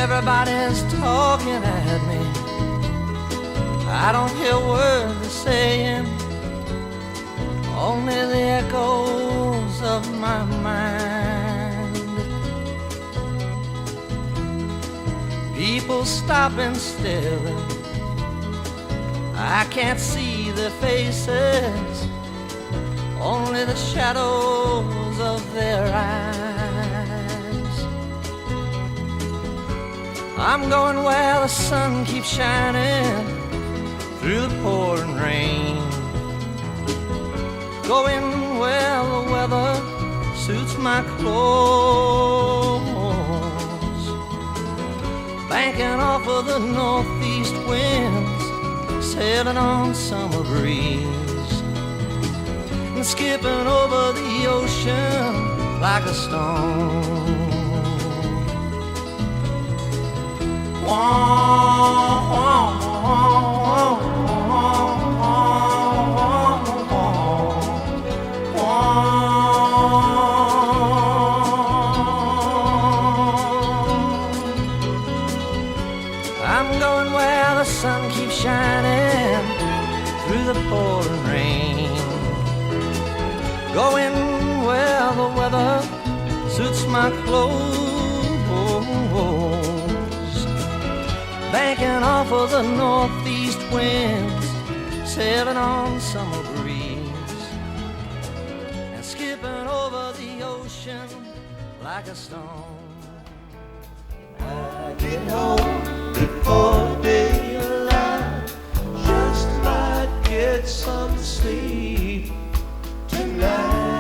Everybody's talking at me. I don't hear words they're saying, only the echoes of my mind. People stop and stare. I can't see their faces, only the shadows of their eyes. I'm going where the sun keeps shining through the pouring rain, going where the weather suits my clothes, banking off of the northeast winds, sailing on summer breeze, and skipping over the ocean like a stone. Wah, wah, wah, I'm going where the sun keeps shining through the pouring rain, going where the weather suits my clothes, banking off of the northeast winds, sailing on summer breeze, and skipping over the ocean like a stone. I get home before daylight, just might get some sleep tonight.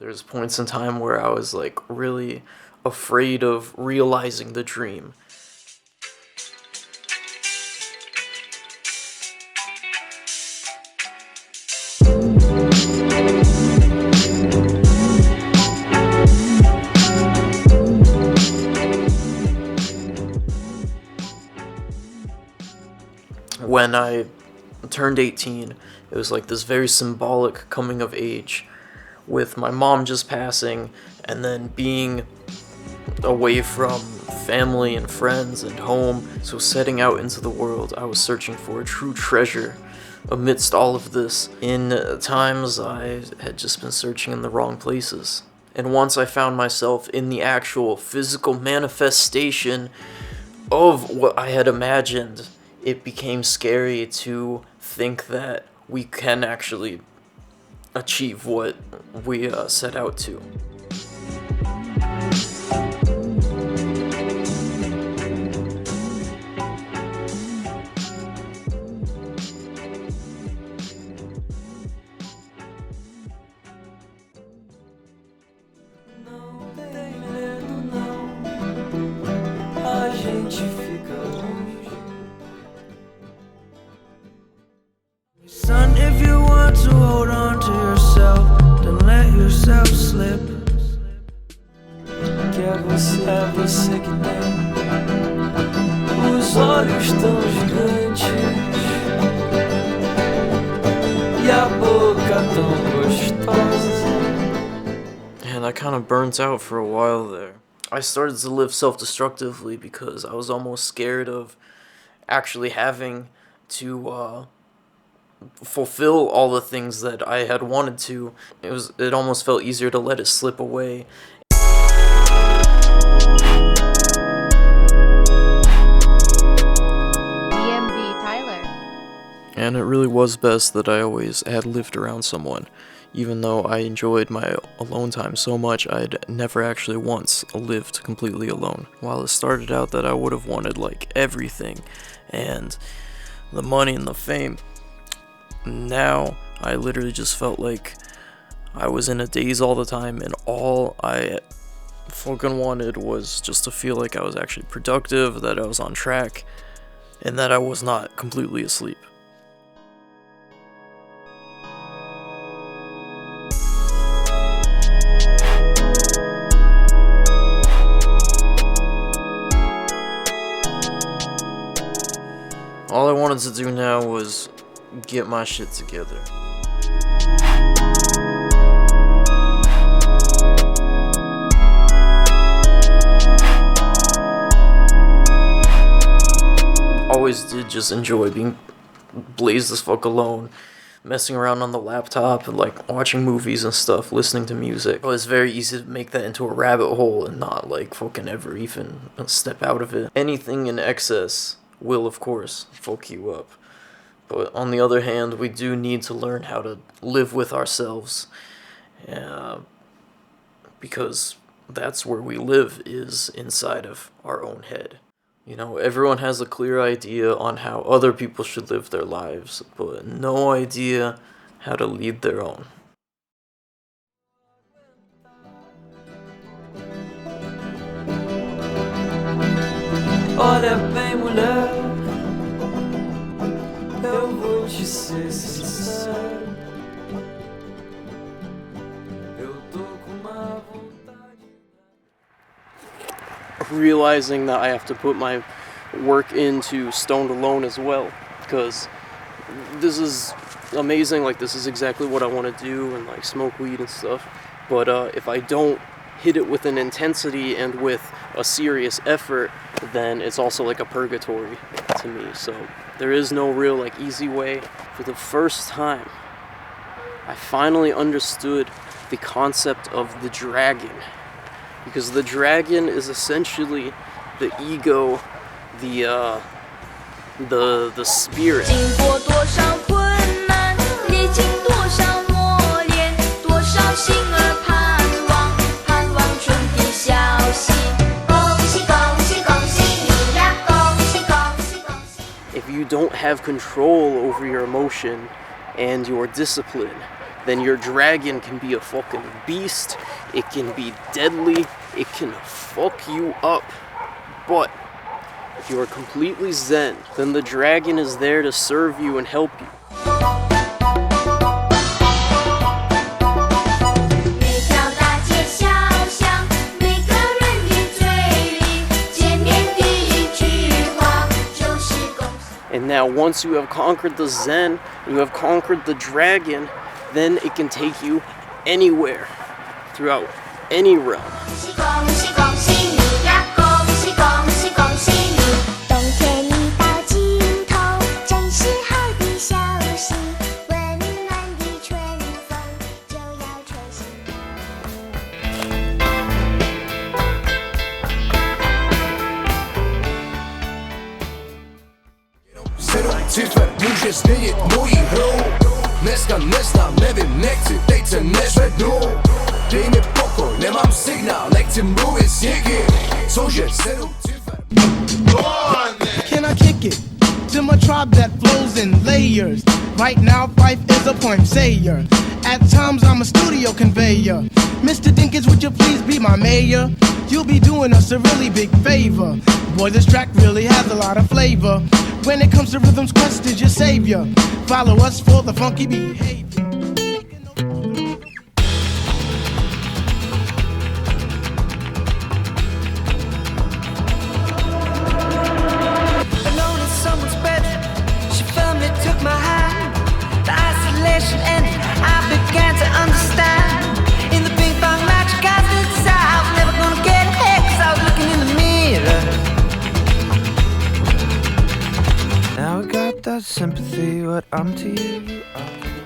There's points in time where I was like really afraid of realizing the dream. When I turned 18, it was like this very symbolic coming of age, with my mom just passing and then being away from family and friends and home. So setting out into the world, I was searching for a true treasure amidst all of this. In times I had just been searching in the wrong places. And once I found myself in the actual physical manifestation of what I had imagined, it became scary to think that we can actually achieve what we set out to. A gente fica longe. Son, if you want to hold on to yourself, then let yourself slip. Que é você que tem os olhos tão gigantes e a boca tão gostosa. And I kind of burnt out for a while there. I started to live self-destructively because I was almost scared of actually having to fulfill all the things that I had wanted to. It almost felt easier to let it slip away. DMV Tyler. And it really was best that I always had lived around someone. Even though I enjoyed my alone time so much, I'd never actually once lived completely alone. While it started out that I would have wanted like everything and the money and the fame, now I literally just felt like I was in a daze all the time, and all I fucking wanted was just to feel like I was actually productive, that I was on track, and that I was not completely asleep. All I wanted to do now was get my shit together. Always did just enjoy being blazed as fuck alone, messing around on the laptop and like watching movies and stuff, listening to music. It was very easy to make that into a rabbit hole and not like fucking ever even step out of it. Anything in excess will of course fuck you up. But on the other hand, we do need to learn how to live with ourselves, because that's where we live, is inside of our own head. You know, everyone has a clear idea on how other people should live their lives, but no idea how to lead their own. Olha bem, mulher, eu vou te ser sincero. Eu tô com uma vontade. Realizing that I have to put my work into Stoned Alone as well, because this is amazing, like this is exactly what I want to do and like smoke weed and stuff, but if I don't hit it with an intensity and with a serious effort, then it's also like a purgatory to me. So there is no real like easy way. For the first time, I finally understood the concept of the dragon, because the dragon is essentially the ego, the spirit. 经过多少困难，历经多少磨练，多少心儿盼望，盼望春的消息。恭喜恭喜恭喜你呀！恭喜恭喜恭喜！ If you don't have control over your emotion and your discipline, then your dragon can be a fucking beast. It can be deadly. It can fuck you up. But if you are completely zen, then the dragon is there to serve you and help you. 每条大街小巷，每个人的嘴里，见面第一句话就是恭喜。 And now once you have conquered the zen, you have conquered the dragon, then it can take you anywhere throughout any realm. 恭喜恭喜恭喜你呀！恭喜恭喜恭喜你！冬天已到尽头，真是好的消息，温暖的春风就要吹醒。 7 cifar muže snijet moji hro. Dneska ne znam, ne vim, ne chci, teď se nezvednu. Dej mi pokoj, nemám signál, nechci mluvit s někým. Cože 7 cifar. Can I kick it to my tribe that flows in layers? Right now, Fife is a point sayer. At times, I'm a studio conveyor. Mr. Dinkins, would you please be my mayor? You'll be doing us a really big favor. Boy, this track really has a lot of flavor. When it comes to rhythms, Quest is your savior. Follow us for the funky behavior. Alone in someone's bed, she firmly took my hand. The isolation ended, I began to understand. In the ping pong match, I stood I was never gonna get ahead, 'cause I was looking in the mirror. Now I got that sympathy, what I'm to you, you are to me.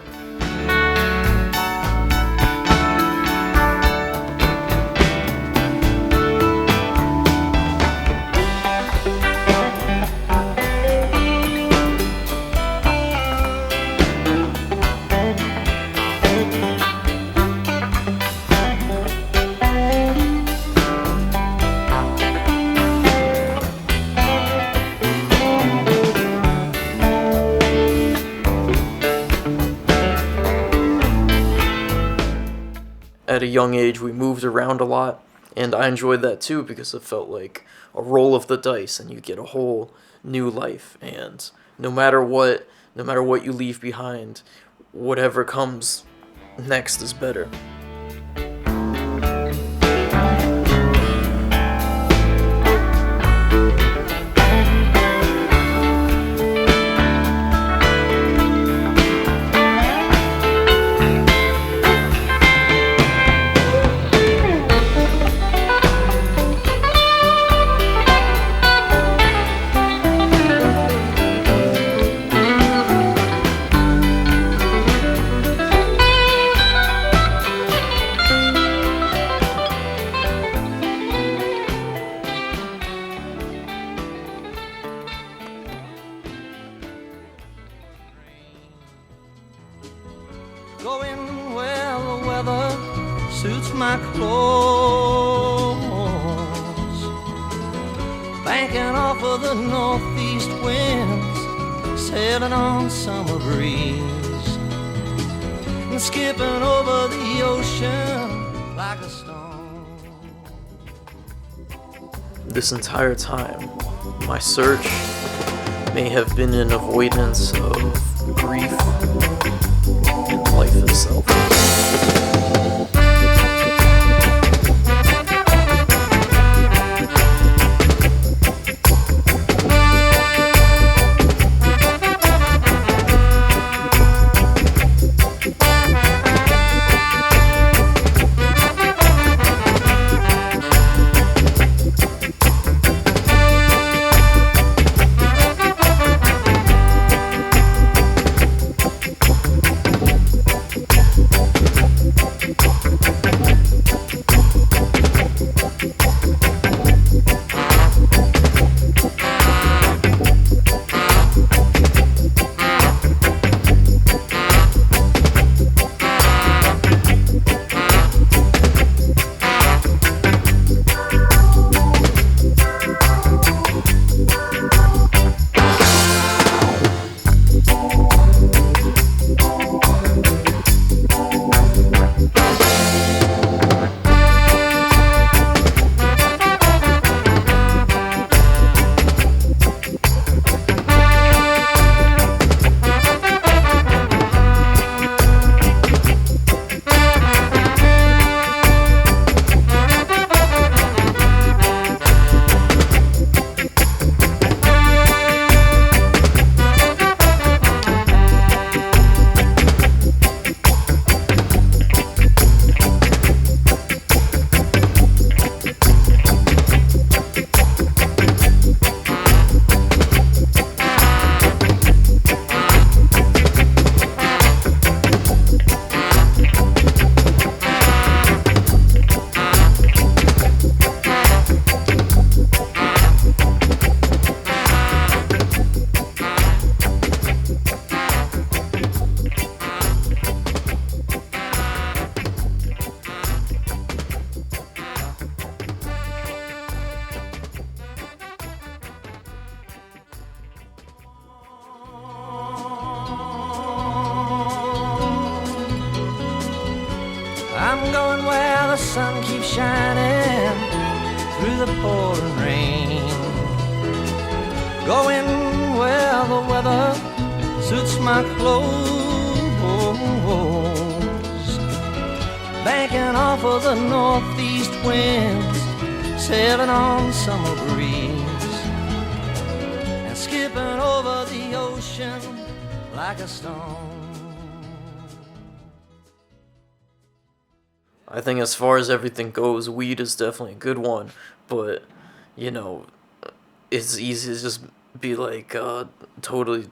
At a young age, we moved around a lot, and I enjoyed that too because it felt like a roll of the dice, and you get a whole new life, and no matter what you leave behind, whatever comes next is better. Going where the weather suits my clothes, banking off of the northeast winds, sailing on summer breeze, and skipping over the ocean like a stone. This entire time, my search may have been an avoidance of grief and life itself. I'm going where the sun keeps shining through the pouring rain. Going where the weather suits my clothes. Banking off of the northeast winds, sailing on summer breeze, and skipping over the ocean like a stone. I think as far as everything goes, weed is definitely a good one, but, you know, it's easy to just be like, totally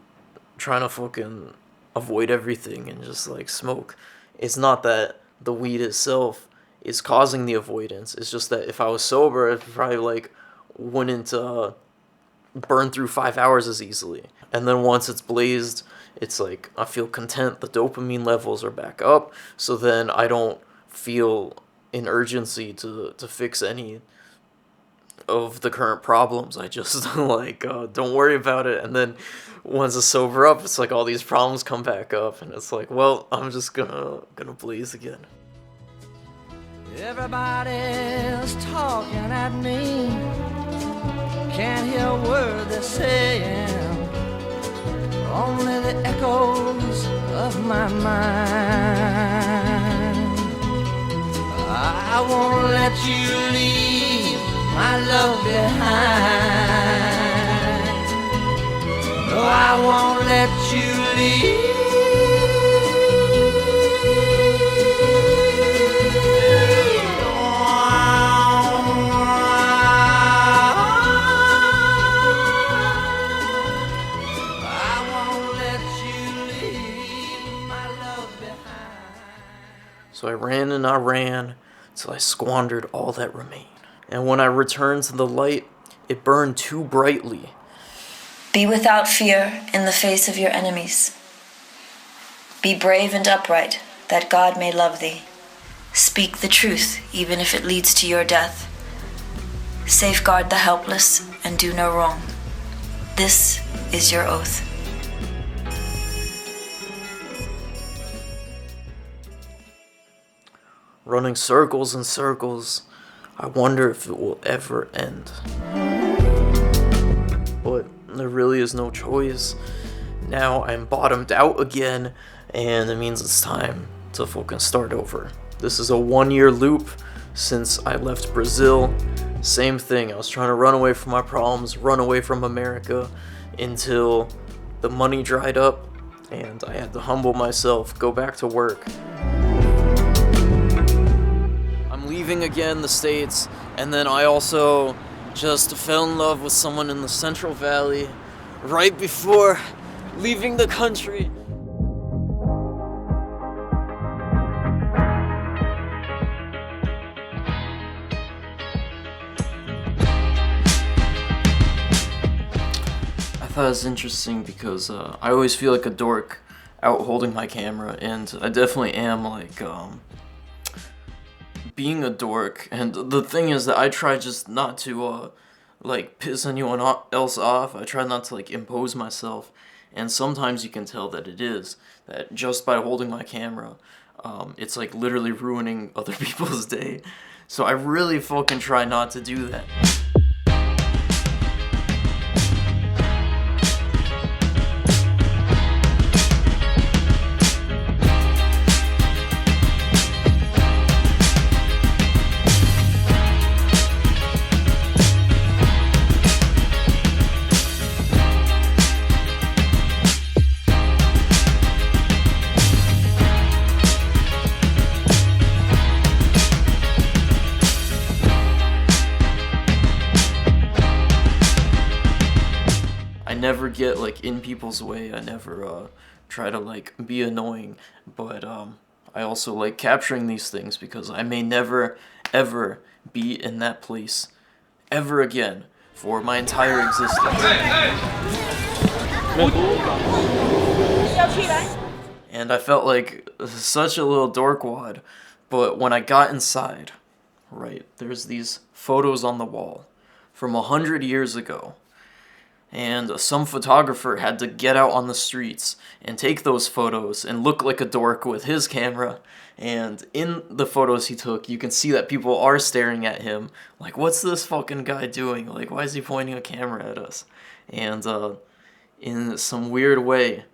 trying to fucking avoid everything and just, like, smoke. It's not that the weed itself is causing the avoidance, it's just that if I was sober, I probably, like, wouldn't, burn through 5 hours as easily. And then once it's blazed, it's like, I feel content, the dopamine levels are back up, so then I don't feel an urgency to fix any of the current problems. I just like don't worry about it, and then once it's sober up, it's like all these problems come back up, and it's like, well, I'm just gonna blaze again. Everybody's talking at me. Can't hear a word they're saying. Only the echoes of my mind. I won't let you leave my love behind. No, I won't let you leave. So I ran and I ran till I squandered all that remained. And when I returned to the light, it burned too brightly. Be without fear in the face of your enemies. Be brave and upright, that God may love thee. Speak the truth, even if it leads to your death. Safeguard the helpless and do no wrong. This is your oath. Running circles and circles, I wonder if it will ever end. But there really is no choice. Now I'm bottomed out again, and it means it's time to fucking start over. This is a 1-year loop since I left Brazil. Same thing, I was trying to run away from my problems, run away from America, until the money dried up, and I had to humble myself, go back to work. Leaving again the States, and then I also just fell in love with someone in the Central Valley right before leaving the country. I thought it was interesting because I always feel like a dork out holding my camera, and I definitely am, like, being a dork. And the thing is that I try just not to like piss anyone else off. I try not to like impose myself, and sometimes you can tell that it is that just by holding my camera, it's like literally ruining other people's day. So I really fucking try not to do that. I never get like in people's way. I never try to like be annoying, but I also like capturing these things because I may never ever be in that place ever again for my entire existence. And I felt like such a little dorkwad, but when I got inside, right, there's these photos on the wall from 100 years ago. And some photographer had to get out on the streets and take those photos and look like a dork with his camera. And in the photos he took, you can see that people are staring at him. Like, what's this fucking guy doing? Like, why is he pointing a camera at us? And in some weird way,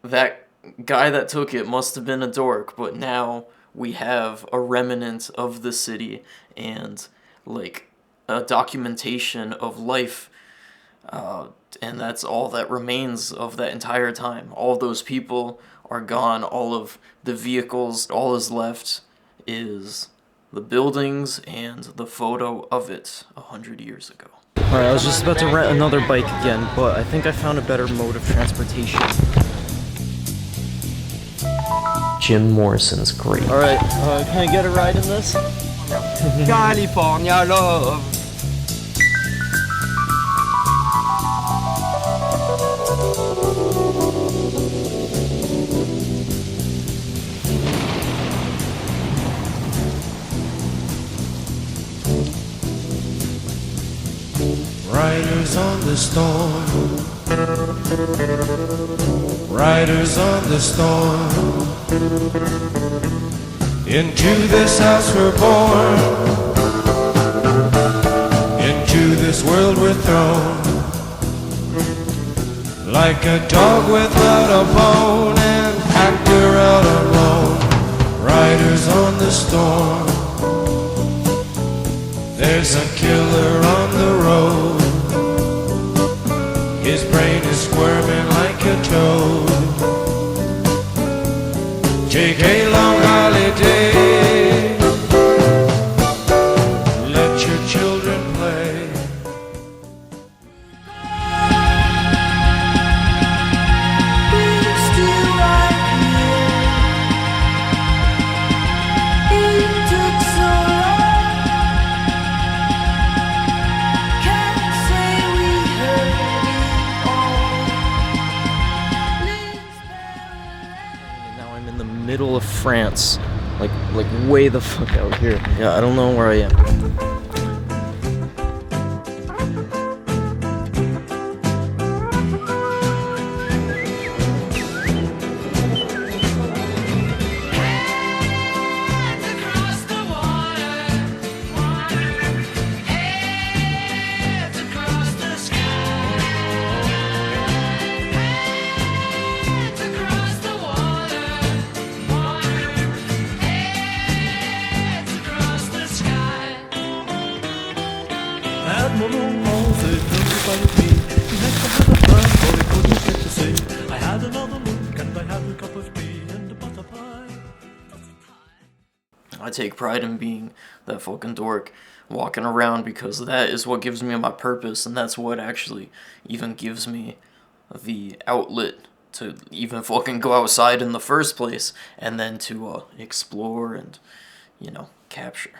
that guy that took it must have been a dork. But now we have a remnant of the city and, like, a documentation of life. And that's all that remains of that entire time. All of those people are gone, all of the vehicles, all is left is the buildings and the photo of it 100 years ago. Alright, I was just about to rent another bike again, but I think I found a better mode of transportation. Jim Morrison's great. Alright, can I get a ride in this? California love. Riders on the storm, riders on the storm. Into this house we're born, into this world we're thrown, like a dog without a bone, an actor out alone, riders on the storm. There's a killer on the road, his brain is squirming like a toad. Take a long holiday, let your children play. Middle of France, like way the fuck out here. Yeah, I don't know where I am. I take pride in being that fucking dork walking around because that is what gives me my purpose, and that's what actually even gives me the outlet to even fucking go outside in the first place, and then to explore and, you know, capture.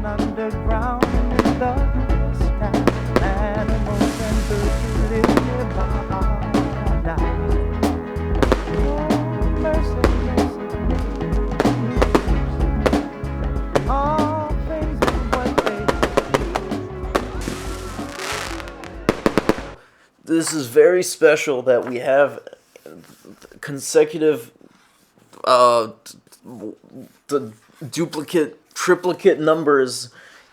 Underground in the sky, animals and birds who live nearby die. Oh, mercy, mercy, all things are what they. This is very special that we have consecutive the triplicate numbers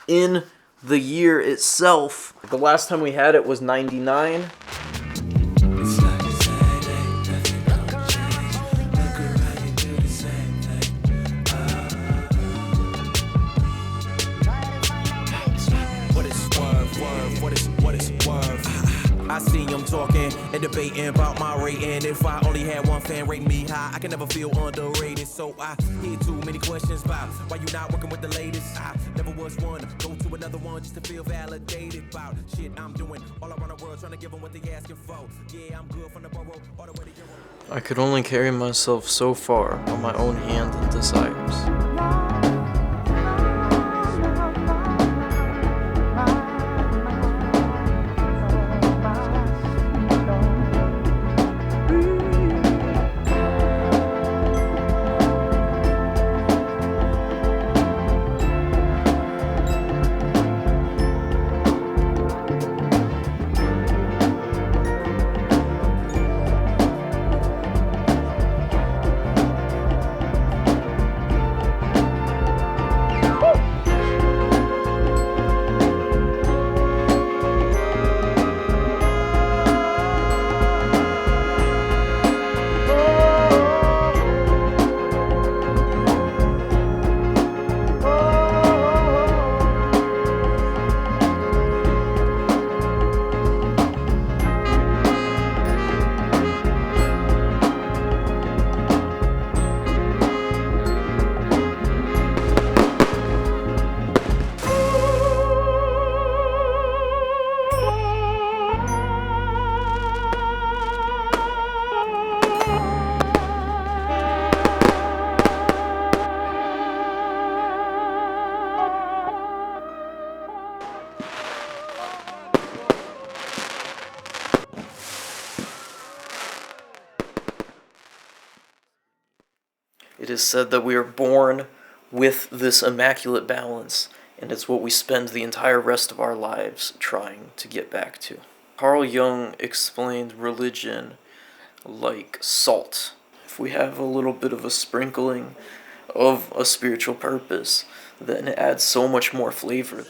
in the year itself. The last time we had it was 99. I see them talking and debating about my rating. If I only had one fan rating me high, I can never feel underrated. So I hear too many questions about why you not working with the latest. I never was one, go to another one just to feel validated about shit I'm doing all around the world, trying to give them what they asking for. Yeah, I'm good from the borough all the way to Europe. I could only carry myself so far on my own hand and desires. It is said that we are born with this immaculate balance, and it's what we spend the entire rest of our lives trying to get back to. Carl Jung explained religion like salt. If we have a little bit of a sprinkling of a spiritual purpose, then it adds so much more flavor.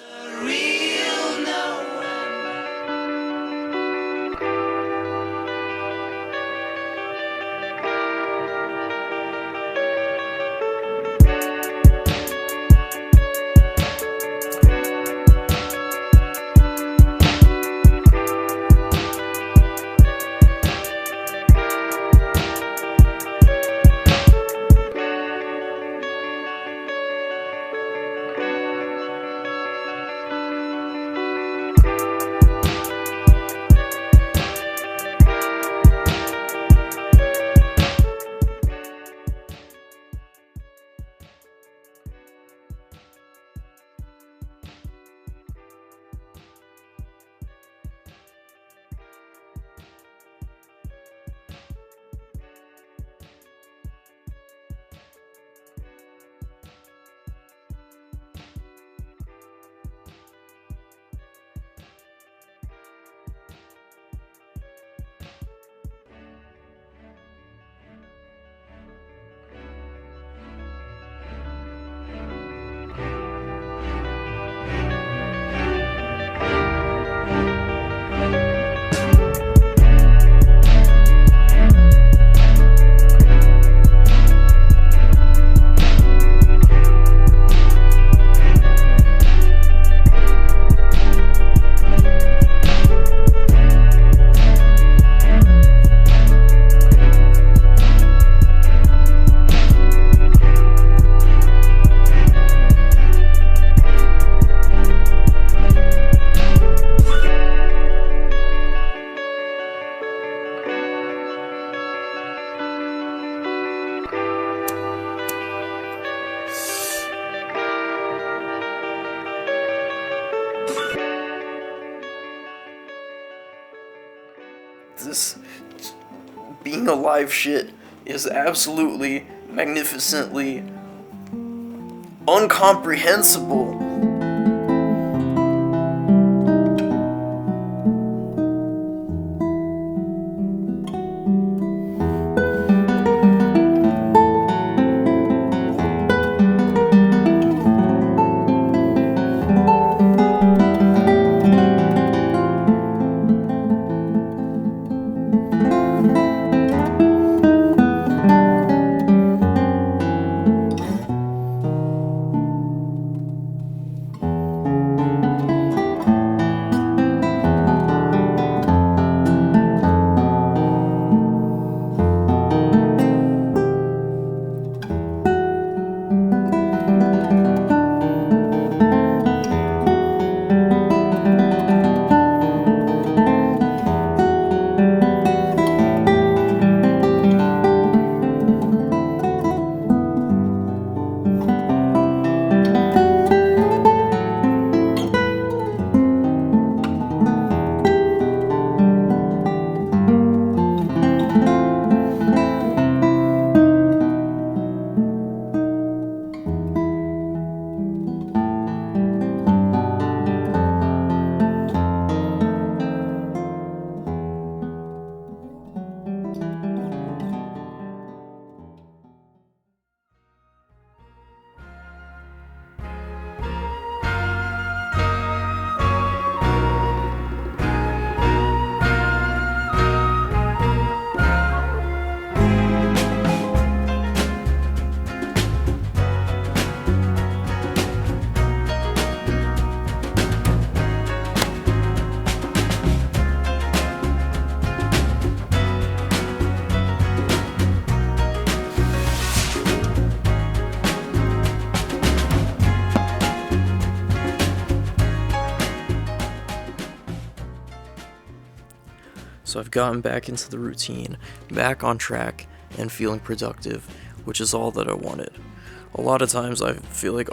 This being alive shit is absolutely, magnificently uncomprehensible. So I've gotten back into the routine, back on track, and feeling productive, which is all that I wanted. A lot of times I feel like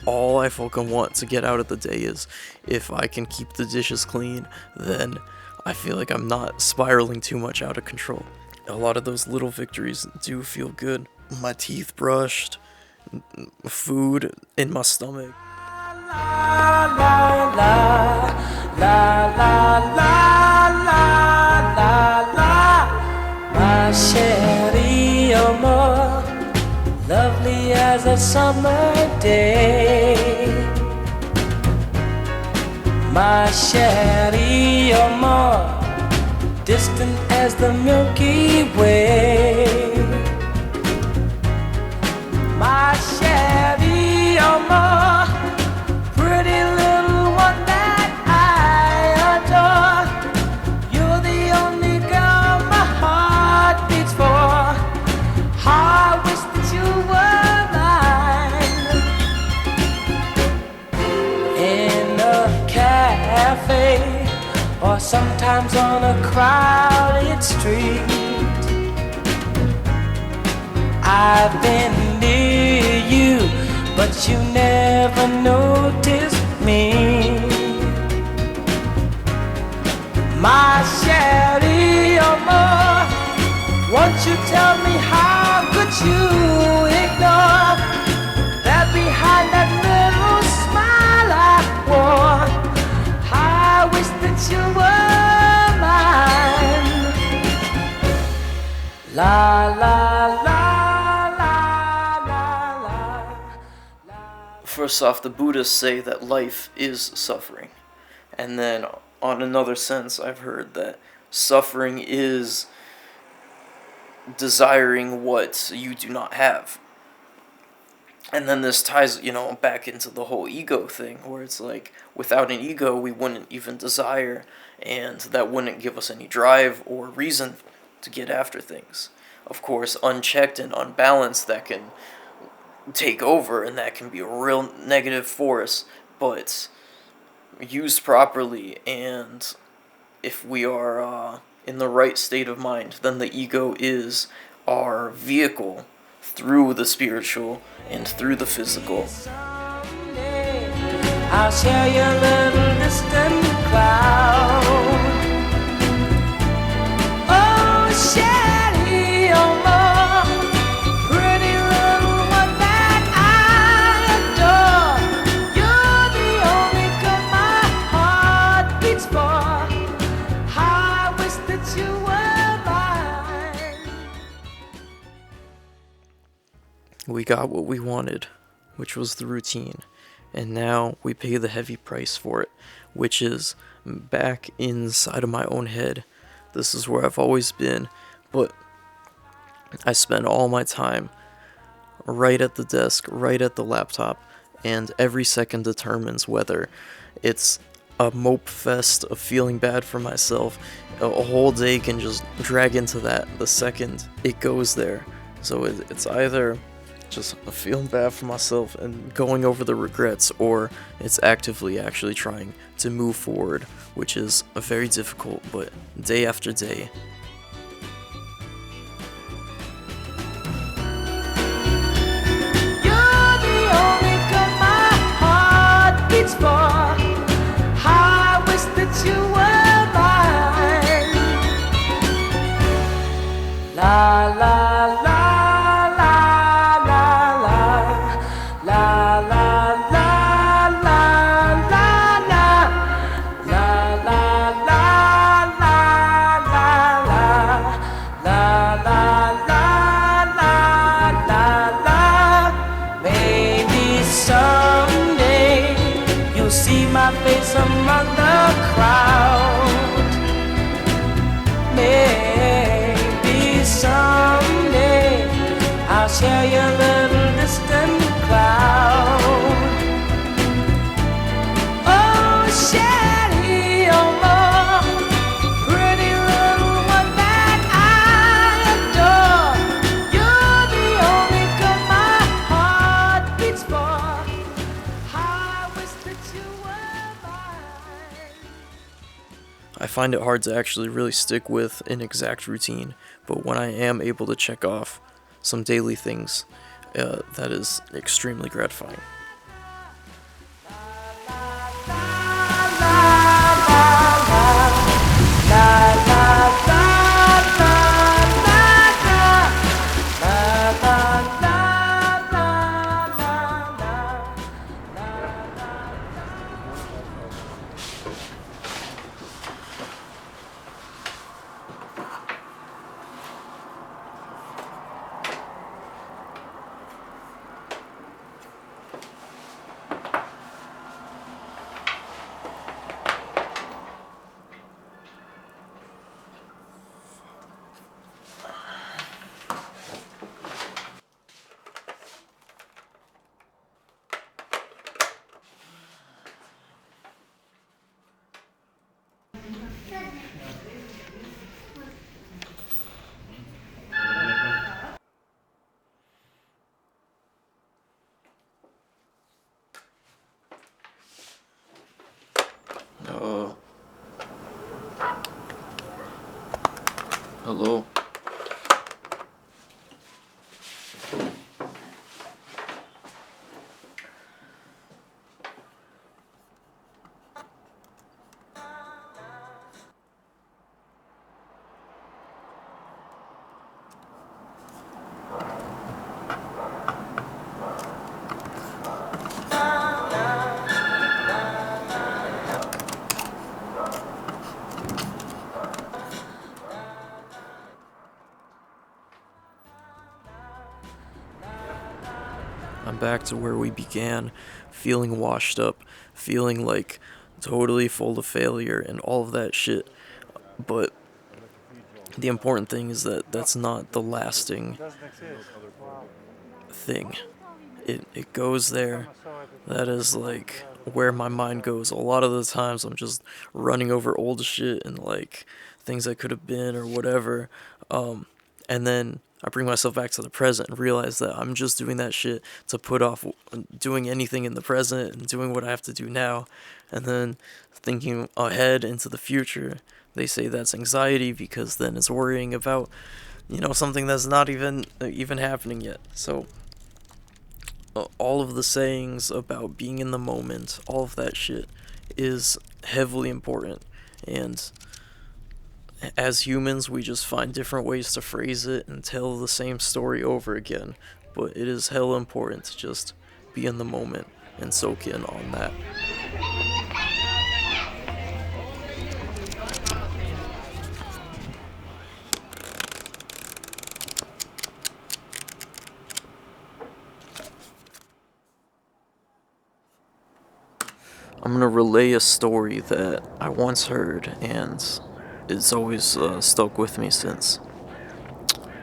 all I fucking want to get out of the day is if I can keep the dishes clean, then I feel like I'm not spiraling too much out of control. A lot of those little victories do feel good. My teeth brushed, food in my stomach. My chérie, you're more lovely as a summer day. My chérie, you're more distant as the Milky Way. My chérie, you're more pretty little one that I adore. You're the only girl my heart beats for. I wish that you were mine. In a cafe, or sometimes on a crowded street, I've been near you, but you never noticed me. My chérie, amor, won't you tell me how could you ignore that behind that little smile I wore? I wish that you were mine. La la la la la la. First off, the Buddhists say that life is suffering. And then on another sense, I've heard that suffering is desiring what you do not have. And then this ties, back into the whole ego thing, where it's like, without an ego, we wouldn't even desire, and that wouldn't give us any drive or reason to get after things. Of course, unchecked and unbalanced, that can take over, and that can be a real negative force, but used properly, and if we are in the right state of mind, then the ego is our vehicle through the spiritual and through the physical. I'll share your little distant cloud. Oh, Shelly, oh, more pretty little one that I adore. You're the only girl my heart beats for. I wish that you were mine. We got what we wanted, which was the routine. And now we pay the heavy price for it, which is back inside of my own head. This is where I've always been, but I spend all my time right at the desk, right at the laptop, and every second determines whether it's a mope fest of feeling bad for myself. A whole day can just drag into that the second it goes there. So it's either just feeling bad for myself and going over the regrets, or it's actively actually trying to move forward, which is very difficult, but day after day. You're the only girl my heart beats for. I wish that you were mine. La la la. find it hard to actually really stick with an exact routine, but when I am able to check off some daily things, that is extremely gratifying. Hello? I'm back to where we began, feeling washed up, feeling like totally full of failure and all of that shit. But the important thing is that that's not the lasting thing. It goes there. That is like where my mind goes. A lot of the times I'm just running over old shit and like things that could have been or whatever. And then I bring myself back to the present and realize that I'm just doing that shit to put off doing anything in the present and doing what I have to do now. And then thinking ahead into the future, they say that's anxiety because then it's worrying about, something that's not even happening yet. So all of the sayings about being in the moment, all of that shit is heavily important. And as humans, we just find different ways to phrase it and tell the same story over again. But it is hella important to just be in the moment and soak in on that. I'm gonna relay a story that I once heard, and it's always stuck with me since.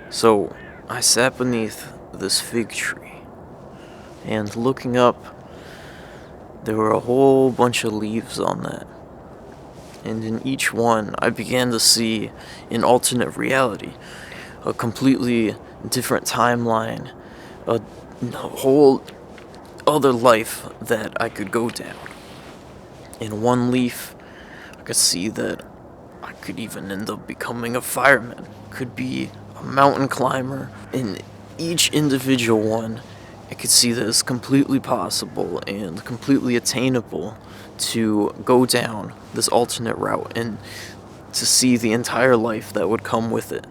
So, I sat beneath this fig tree, and looking up, there were a whole bunch of leaves on that. And in each one, I began to see an alternate reality, a completely different timeline, a whole other life that I could go down. In one leaf, I could see that I could even end up becoming a fireman, could be a mountain climber. In each individual one, I could see that it's completely possible and completely attainable to go down this alternate route and to see the entire life that would come with it.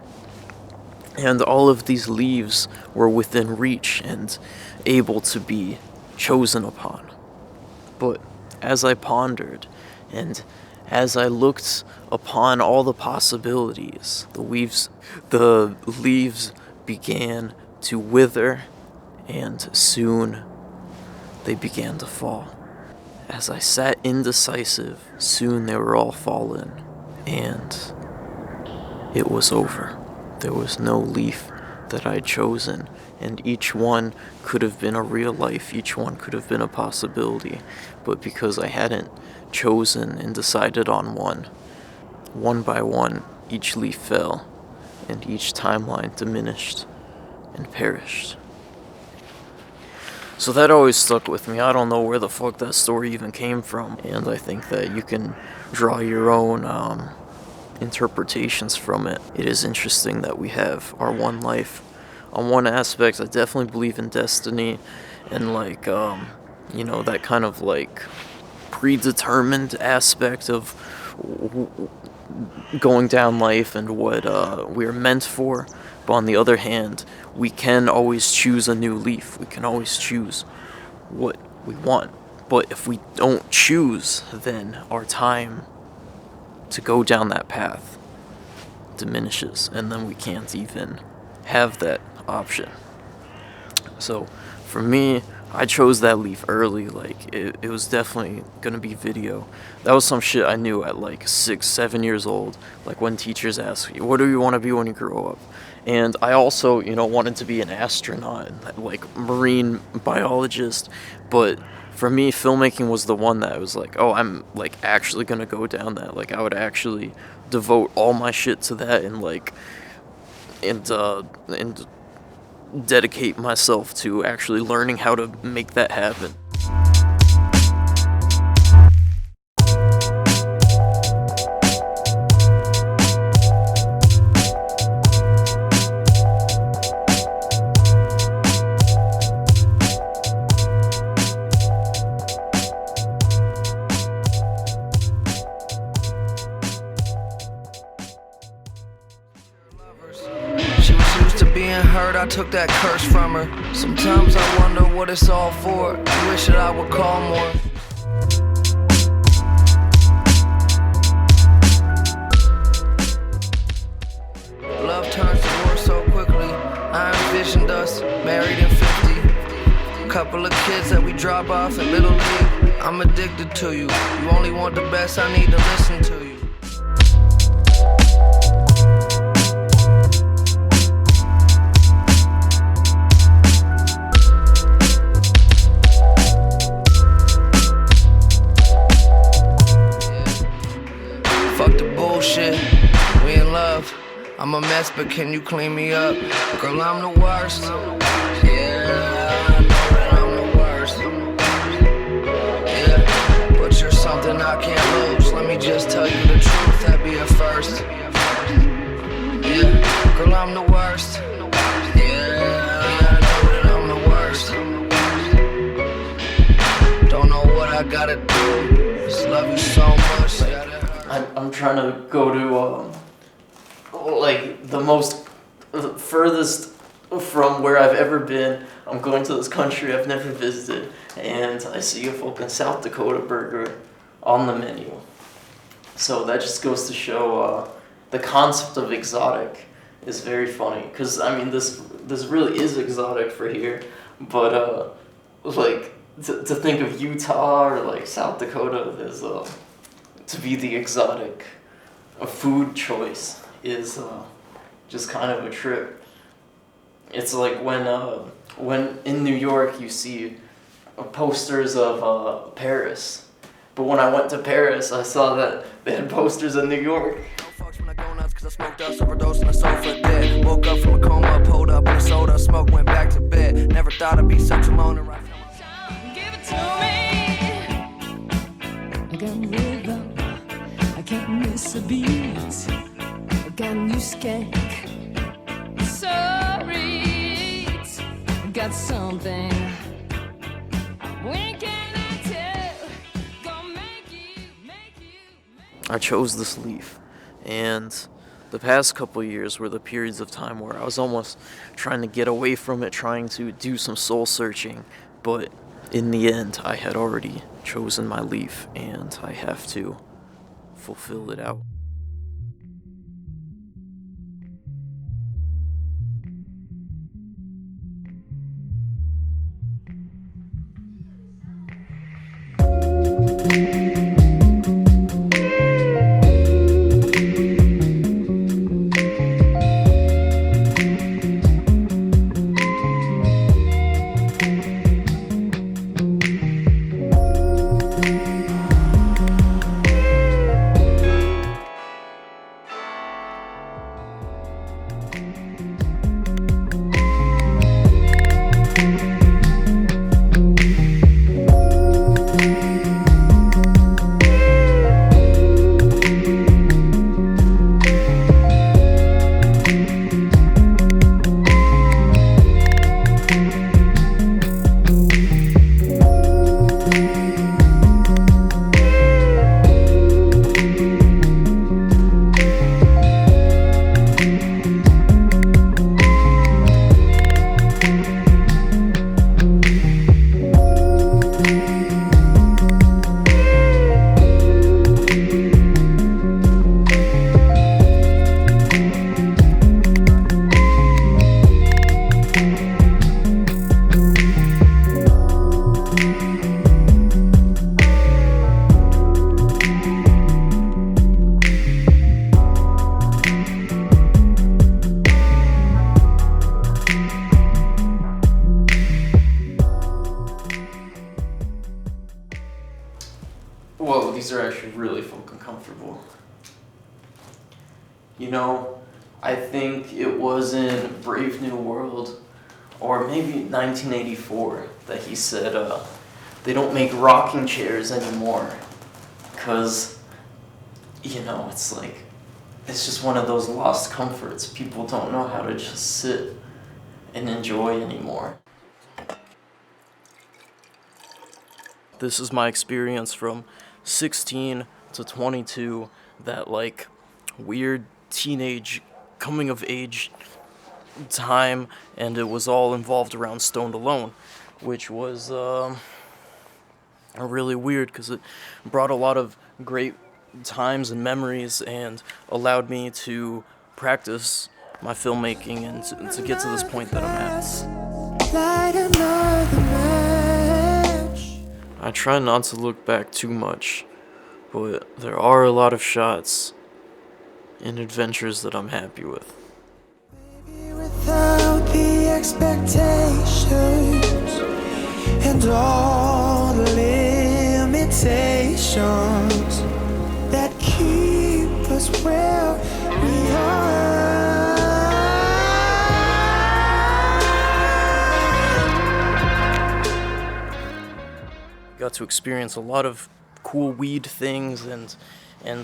And all of these leaves were within reach and able to be chosen upon. But as I pondered and as I looked upon all the possibilities, the leaves began to wither, and soon they began to fall. As I sat indecisive, soon they were all fallen, and it was over. There was no leaf that I'd chosen, and each one could have been a real life, each one could have been a possibility, but because I hadn't chosen and decided on one by one, each leaf fell, and each timeline diminished and perished. So that always stuck with me. I don't know where the fuck that story even came from, and I think that you can draw your own interpretations from it. It is interesting that we have our one life. On one aspect, I definitely believe in destiny and like, you know, that kind of like predetermined aspect of going down life and what we're meant for. But on the other hand, we can always choose a new leaf. We can always choose what we want. But if we don't choose, then our time to go down that path diminishes, and then we can't even have that option. So for me, I chose that leaf early. Like it was definitely gonna be video. That was some shit I knew at like 6-7 years old, like when teachers ask you, what do you want to be when you grow up? And I also, you know, wanted to be an astronaut and like marine biologist. But for me, filmmaking was the one that was like, oh, I'm like actually gonna go down that. Like I would actually devote all my shit to that and like and dedicate myself to actually learning how to make that happen. She was used to being hurt, I took that curse from her. Sometimes I wonder what it's all for. I wish that I would call more. Love turns to war so quickly. I envisioned us married in 50. Couple of kids that we drop off at Little League. I'm addicted to you. You only want the best, I need to listen to you. Bullshit, we in love. I'm a mess, but can you clean me up? Girl, I'm the worst. Yeah, I know that I'm the worst. Yeah, but you're something I can't lose. Let me just tell you the truth, that'd be a first. Yeah, girl, I'm the worst. Yeah, I know that I'm the worst. Don't know what I gotta do. Just love you so much. I'm trying to go to like the furthest from where I've ever been. I'm going to this country I've never visited, and I see a fucking South Dakota burger on the menu. So that just goes to show the concept of exotic is very funny. Cause I mean this really is exotic for here, but like to think of Utah or like South Dakota as to be the exotic food choice is just kind of a trip. It's like when in New York you see posters of Paris, but when I went to Paris I saw that they had posters of New York. Cause I smoked us, overdosed on the sofa dead. Woke up from a coma, pulled up on a soda, smoke, went back to bed. Never thought I'd be such a loner. Give it to me. I got rhythm, I can't miss a beat. I got a new skank, sorry, I got something. When can I tell? Gonna make you. I chose this leaf, and the past couple years were the periods of time where I was almost trying to get away from it, trying to do some soul searching, but in the end, I had already chosen my leaf, and I have to fulfill it out. You know, I think it was in Brave New World, or maybe 1984, that he said they don't make rocking chairs anymore. Because, you know, it's like, it's just one of those lost comforts. People don't know how to just sit and enjoy anymore. This is my experience from 16 to 22, that like weird teenage coming of age time, and it was all involved around Stoned Alone, which was really weird because it brought a lot of great times and memories and allowed me to practice my filmmaking and to get to this point that I'm at. Light another match. I try not to look back too much, but there are a lot of shots and adventures that I'm happy with. Without the expectations and all the limitations that keep us where we are. Got to experience a lot of cool weed things and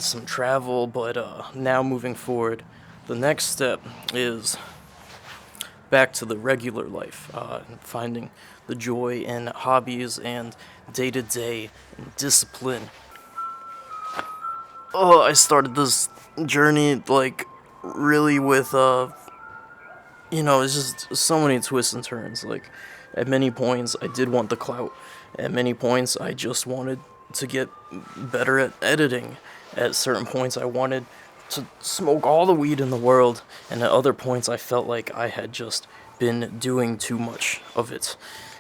some travel, but now moving forward, the next step is back to the regular life, finding the joy in hobbies and day-to-day discipline. I started this journey like really with it's just so many twists and turns. Like at many points I did want the clout. At many points I just wanted to get better at editing. At certain points I wanted to smoke all the weed in the world, and at other points I felt like I had just been doing too much of it.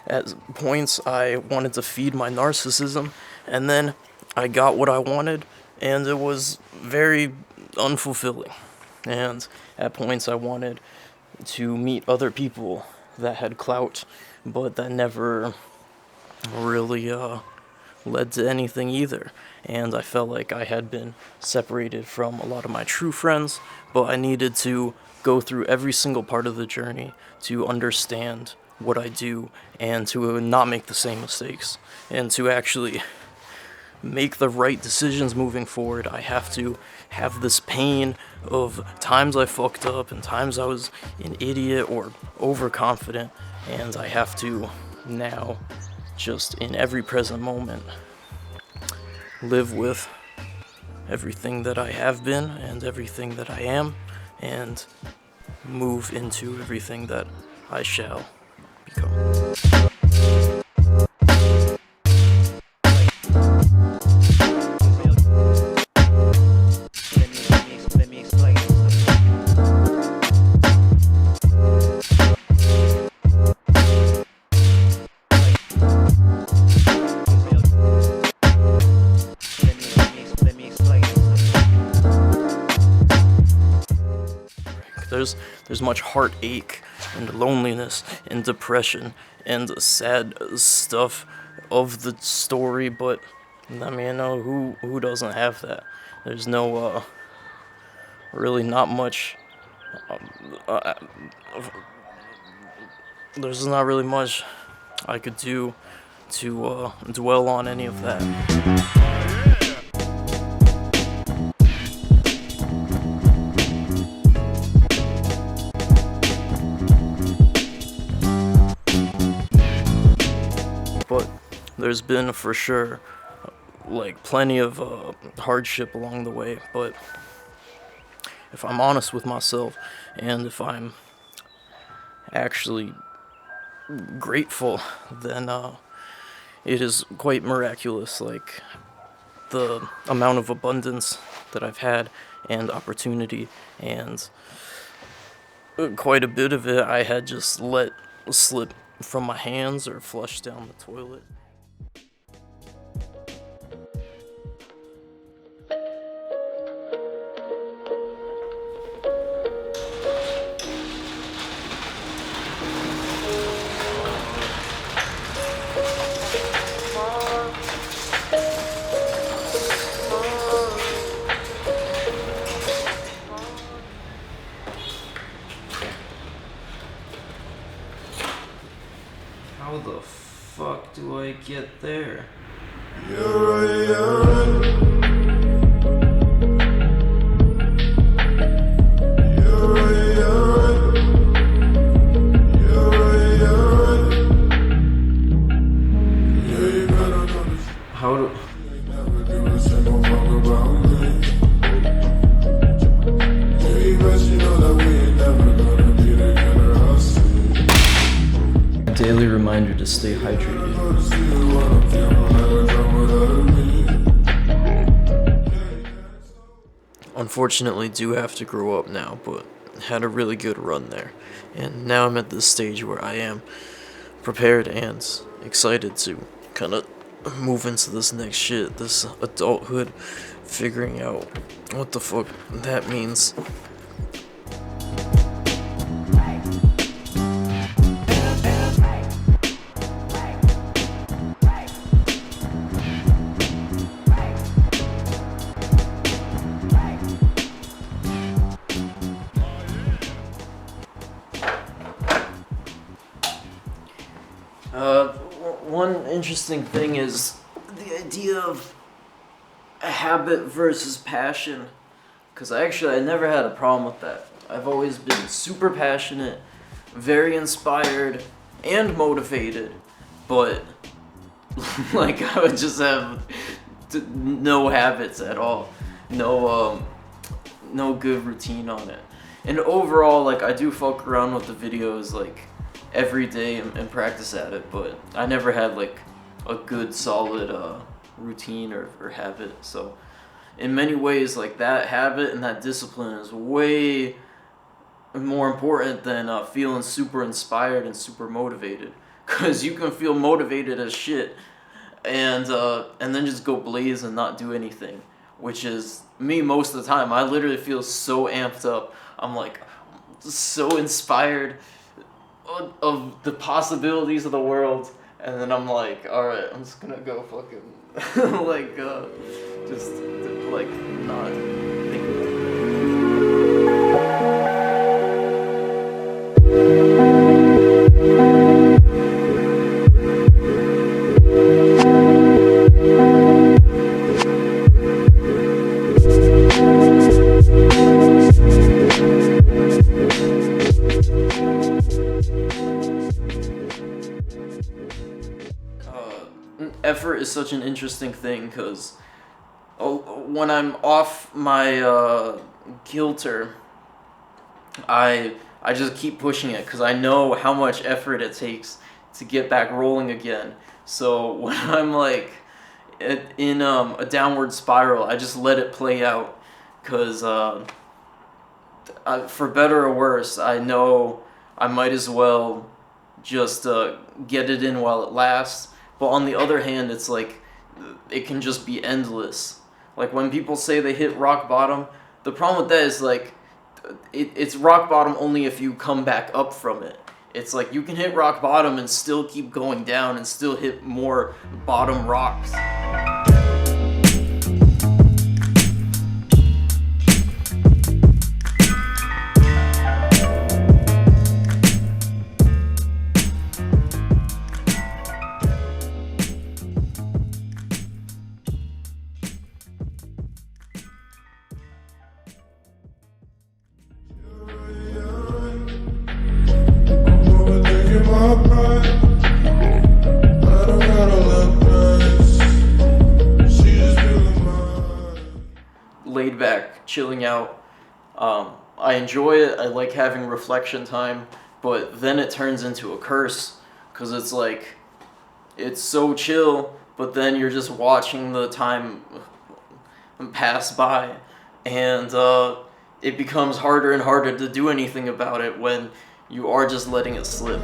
At points I wanted to feed my narcissism, and then I got what I wanted, and it was very unfulfilling. And at points I wanted to meet other people that had clout, but that never really led to anything either. And I felt like I had been separated from a lot of my true friends, but I needed to go through every single part of the journey to understand what I do and to not make the same mistakes and to actually make the right decisions moving forward. I have to have this pain of times I fucked up and times I was an idiot or overconfident, and I have to now just in every present moment live with everything that I have been and everything that I am, and move into everything that I shall become. Let me explain. There's much heartache and loneliness and depression and sad stuff of the story, but I mean, you know, who doesn't have that? There's no really not much there's not really much I could do to dwell on any of that. But there's been for sure like plenty of hardship along the way, but if I'm honest with myself and if I'm actually grateful, then it is quite miraculous, like the amount of abundance that I've had and opportunity, and quite a bit of it I had just let slip from my hands or flush down the toilet. How the fuck do I get there? How do... Daily reminder to stay hydrated. Unfortunately, do have to grow up now, but had a really good run there. And now I'm at this stage where I am prepared and excited to kind of move into this next shit, this adulthood, figuring out what the fuck that means. One interesting thing is the idea of a habit versus passion, because I never had a problem with that. I've always been super passionate, very inspired, and motivated, but like I would just have no habits at all, no good routine on it. And overall, like, I do fuck around with the videos like every day and practice at it, but I never had like a good solid routine or habit. So in many ways, like, that habit and that discipline is way more important than feeling super inspired and super motivated, because you can feel motivated as shit and then just go blaze and not do anything, which is me most of the time. I literally feel so amped up. I'm like so inspired of the possibilities of the world, and then I'm like, alright, I'm just gonna go fucking like just like not think about it. Effort is such an interesting thing, because when I'm off my kilter, I just keep pushing it, because I know how much effort it takes to get back rolling again. So when I'm like in a downward spiral, I just let it play out, because for better or worse, I know I might as well just get it in while it lasts. But on the other hand, it's like, it can just be endless. Like, when people say they hit rock bottom, the problem with that is, like, it's rock bottom only if you come back up from it. It's like, you can hit rock bottom and still keep going down and still hit more bottom rocks. Laid back, chilling out. I enjoy it. I like having reflection time, but then it turns into a curse, because it's like, it's so chill, but then you're just watching the time pass by, and it becomes harder and harder to do anything about it when you are just letting it slip.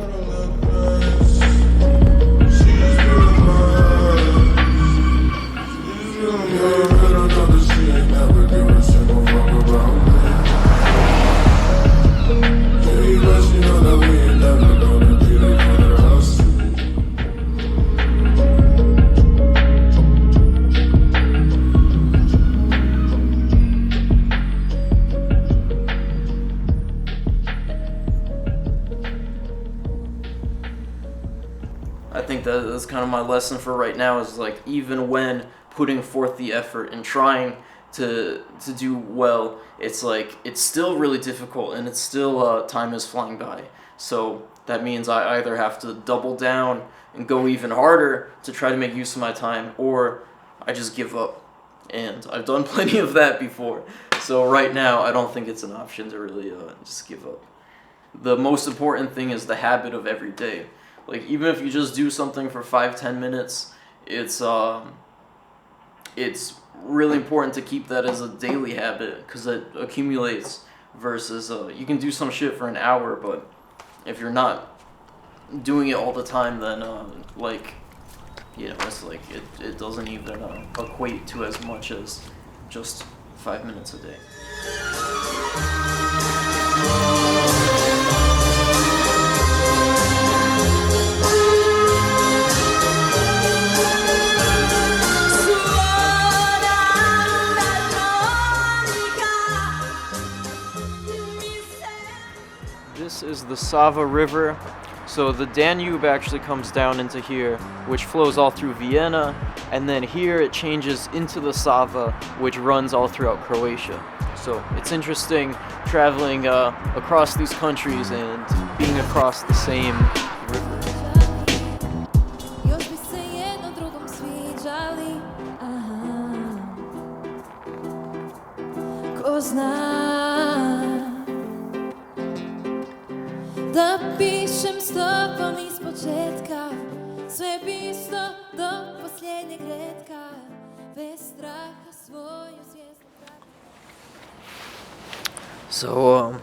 think that's kind of my lesson for right now is like even when putting forth the effort and trying to do well, it's like it's still really difficult and it's still time is flying by. So that means I either have to double down and go even harder to try to make use of my time, or I just give up. And I've done plenty of that before. So right now, I don't think it's an option to really just give up. The most important thing is the habit of every day. Like, even if you just do something for 5-10 minutes, it's really important to keep that as a daily habit because it accumulates versus you can do some shit for an hour, but if you're not doing it all the time, then like, you know, it's like it doesn't even equate to as much as just 5 minutes a day. This is the Sava River. So the Danube actually comes down into here, which flows all through Vienna, and then here it changes into the Sava, which runs all throughout Croatia. So it's interesting traveling across these countries and being across the same river. Da pišem s tobom ispočetka, sve bi isto do posljednjeg retka, bez straha svoju svijest. So,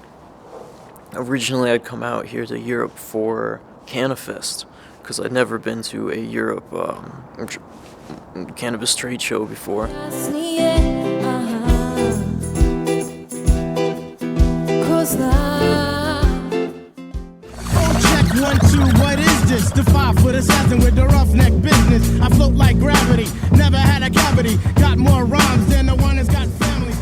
originally I'd come out here to Europe for Cannafest, because I'd never been to a Europe cannabis trade show before. One, two, what is this? The 5-foot assassin with the roughneck business. I float like gravity, never had a cavity. Got more rhymes than the one that's got family.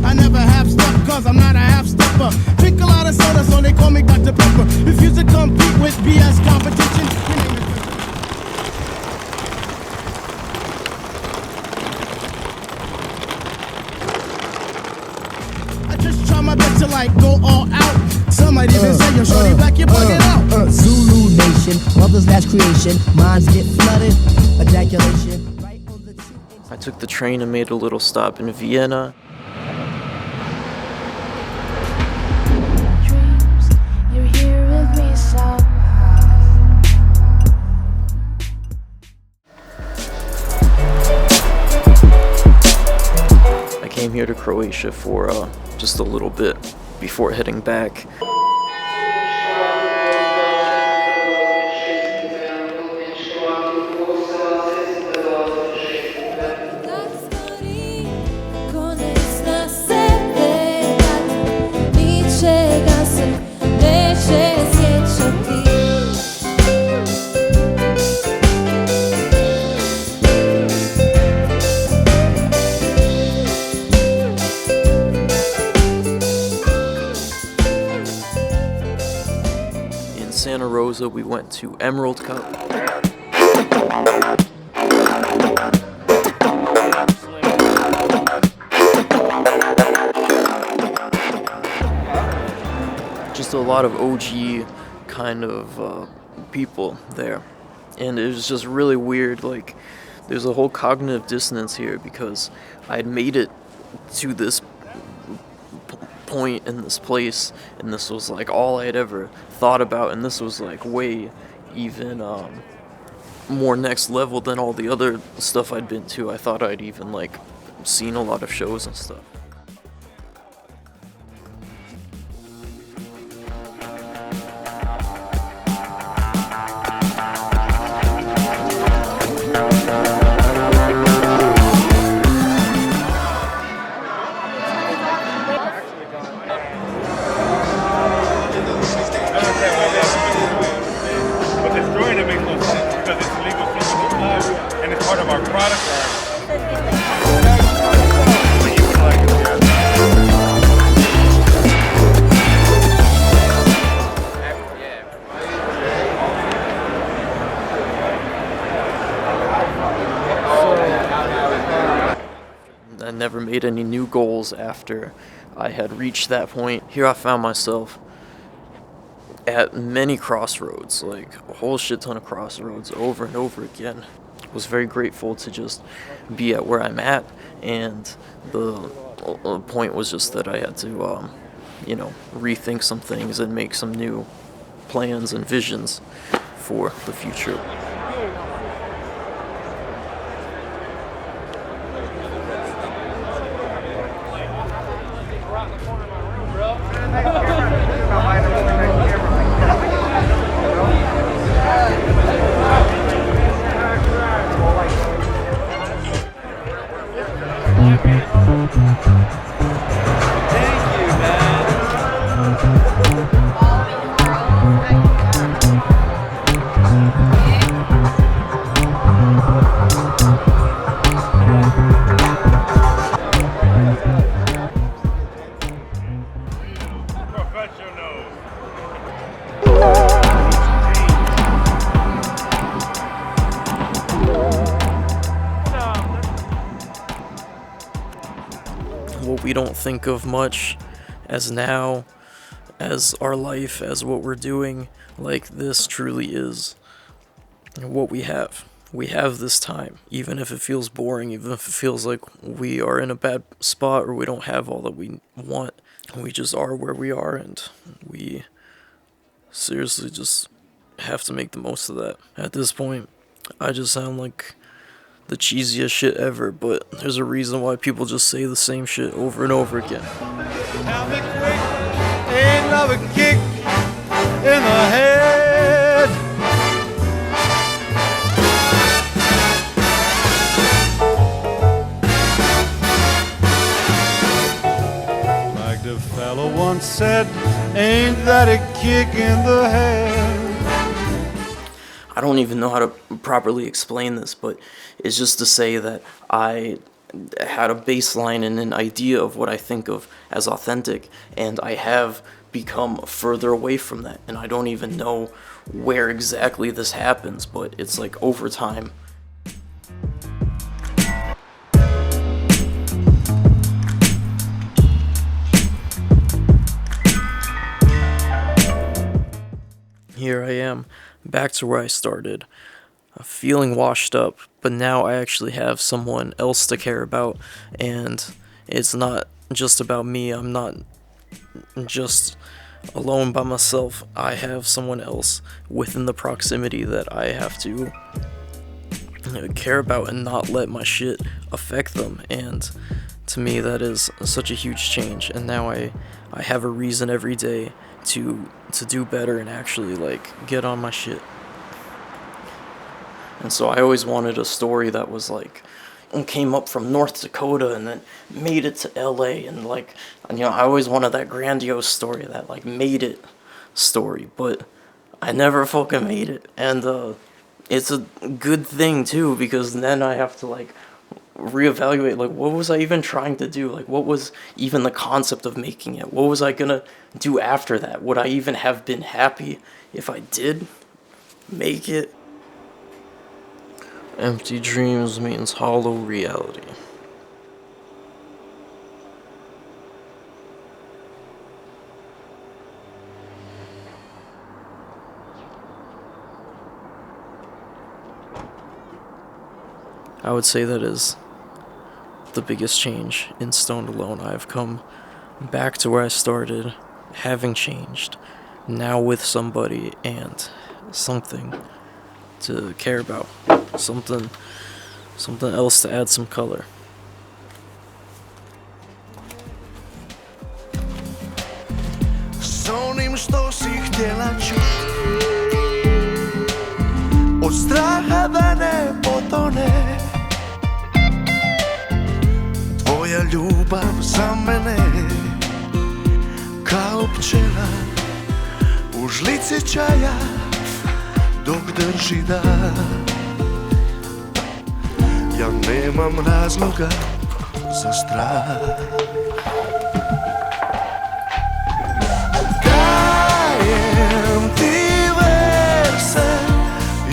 I never half-step cause I'm not a half-stepper. Drink a lot of soda so they call me Dr. Pepper. Refuse to compete with BS competition. Like go all out. Some might even say you're shorty back, you're bugging out. Zulu Nation, mother's last creation. Minds get flooded, ejaculation. I took the train and made a little stop in Vienna. Dreams, you're here with me, so I came here to Croatia for just a little bit before heading back. Santa Rosa, we went to Emerald Cup. Just a lot of OG kind of people there. And it was just really weird, like, there's a whole cognitive dissonance here because I'd made it to this point in this place, and this was like all I had ever thought about, and this was like way even more next level than all the other stuff I'd been to. I thought I'd even like seen a lot of shows and stuff. But destroying it makes no sense because it's illegal, and it's part of our product. never made any new goals after I had reached that point. Here I found myself at many crossroads, like a whole shit ton of crossroads over and over again. I was very grateful to just be at where I'm at, and the point was just that I had to, rethink some things and make some new plans and visions for the future. What we don't think of much as now, as our life, as what we're doing, like this truly is what we have. We have this time, even if it feels boring, even if it feels like we are in a bad spot or we don't have all that we want. We just are where we are, and we seriously just have to make the most of that. At this point, I just sound like the cheesiest shit ever, but there's a reason why people just say the same shit over and over again. Tell me quick, ain't another kick in the head. Like the fellow once said, ain't that a kick in the head? I don't even know how to properly explain this, but it's just to say that I had a baseline and an idea of what I think of as authentic, and I have become further away from that, and I don't even know where exactly this happens, but it's like over time. Here I am, back to where I started, feeling washed up, but now I actually have someone else to care about, and it's not just about me. I'm not just alone by myself. I have someone else within the proximity that I have to care about and not let my shit affect them, and to me that is such a huge change, and now I have a reason every day to do better and actually like get on my shit. And so I always wanted a story that was like came up from North Dakota and then made it to LA, and like, you know, I always wanted that grandiose story, that like made it story, but I never fucking made it. And it's a good thing too, because then I have to like reevaluate, like, what was I even trying to do? Like, what was even the concept of making it? What was I gonna do after that? Would I even have been happy if I did make it? Empty dreams means hollow reality. I would say that is the biggest change in Stoned Alone. I've come back to where I started, having changed, now with somebody and something to care about, something else to add some color. S onim što si htjela čuti, od straha da ne potone, tvoja ljubav za mene kao pčela u žlici čaja dok drži dah. Ja nemam razloga za strah. Dajem ti verse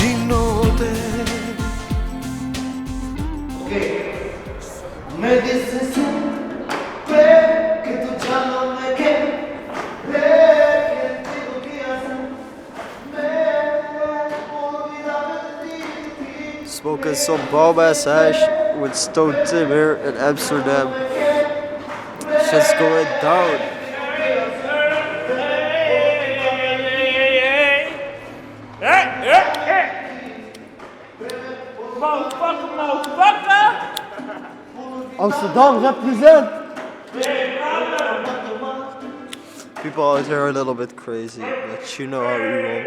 i note. Medicine smoking some bomb-ass hash with Stone Tim here in Amsterdam. Shit's going down. Motherfucker! Amsterdam represent! People out here are a little bit crazy, but you know how we roll.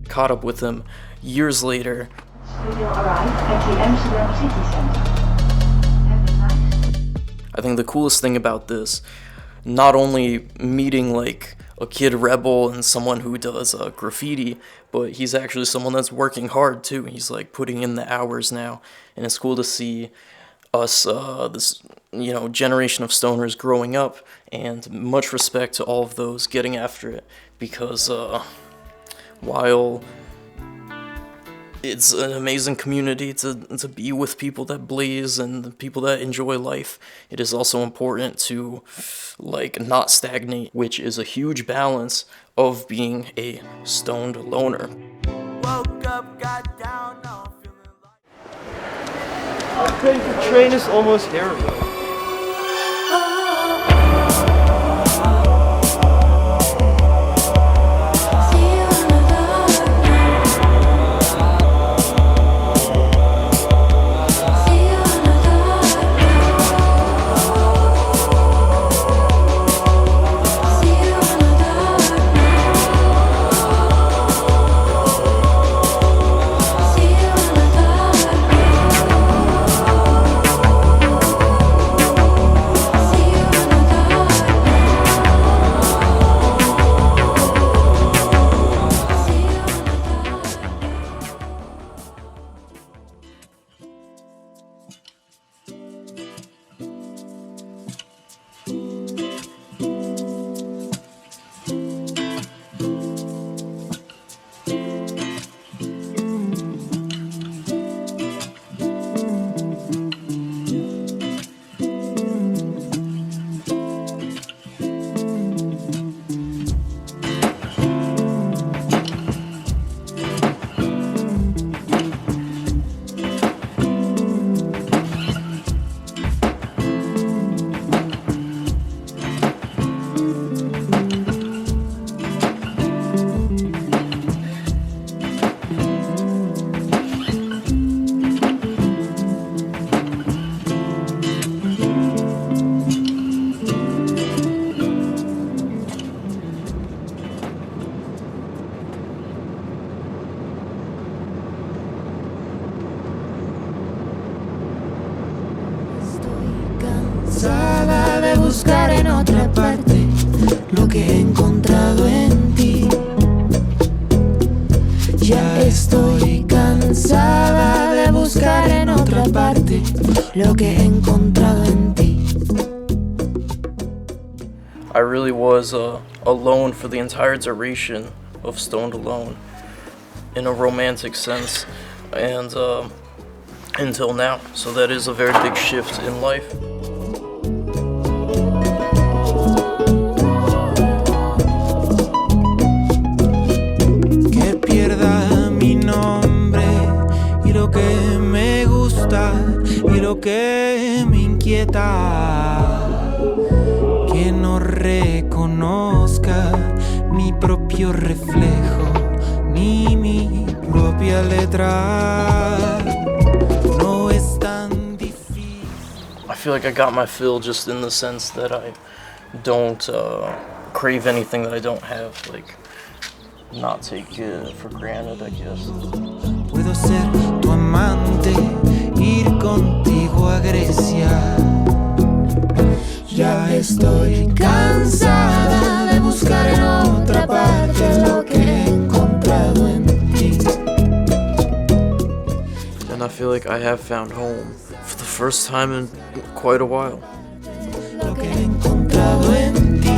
Caught up with him years later. I think the coolest thing about this, not only meeting like a kid rebel and someone who does graffiti, but he's actually someone that's working hard too. He's like putting in the hours now, and it's cool to see us, this generation of stoners growing up, and much respect to all of those getting after it, because while it's an amazing community to be with people that blaze and people that enjoy life, it is also important to not stagnate, which is a huge balance of being a stoned loner. Woke up, got down, now I'm feeling like I think the train is almost here. Cansada de buscar en otra parte lo que he encontrado en ti. Ya estoy cansada de buscar en otra parte lo que he encontrado en ti. I really was alone for the entire duration of Stoned Alone, in a romantic sense, and until now. So that is a very big shift in life. que pierda mi nombre y lo que me gusta y lo que me inquieta, que no reconozca mi propio reflejo ni mi propia letra. No es tan difícil. I feel like I got my fill, just in the sense that I don't crave anything that I don't have, like not take it for granted, I guess. Puedo ser tu amante, ir contigo a Grecia. Ya estoy cansada de buscar en otra parte lo que he encontrado en ti. And I feel like I have found home for the first time in quite a while. Lo que he encontrado en ti.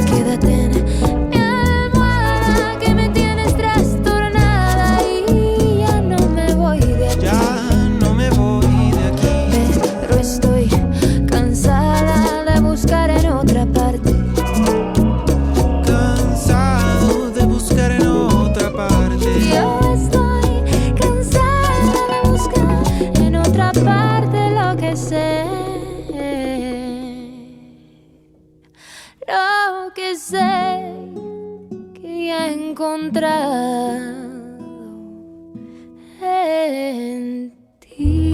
Quédate en mi almohada que me tienes trastornada y ya no me voy de aquí. Ya no me voy de aquí. Pero estoy cansada de buscar en otra parte sé que ya he encontrado en ti.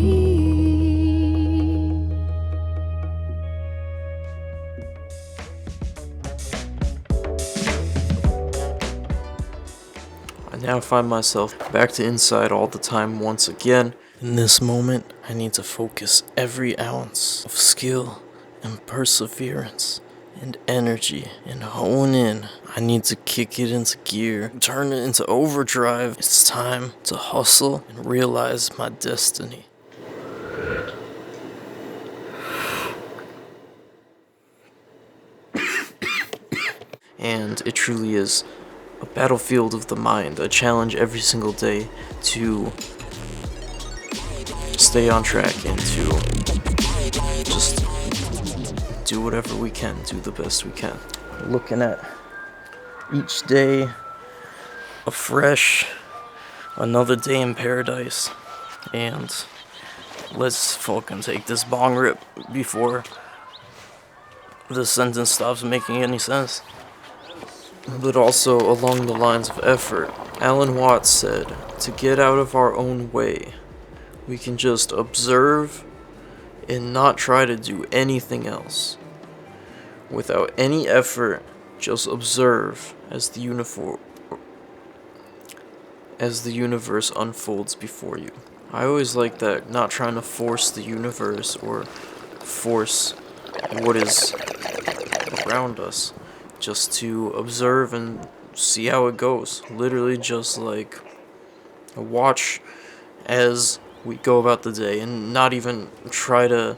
I now find myself back to inside all the time once again. In this moment, I need to focus every ounce of skill and perseverance and energy and hone in. I need to kick it into gear, turn it into overdrive. It's time to hustle and realize my destiny. And it truly is a battlefield of the mind, a challenge every single day to stay on track and to just do whatever we can, do the best we can. Looking at each day afresh, another day in paradise, and let's fucking take this bong rip before the sentence stops making any sense. But also along the lines of effort, Alan Watts said, to get out of our own way, we can just observe and not try to do anything else. Without any effort, just observe as the universe unfolds before you. I always like that, not trying to force the universe or force what is around us. Just to observe and see how it goes. Literally just like watch as we go about the day and not even try to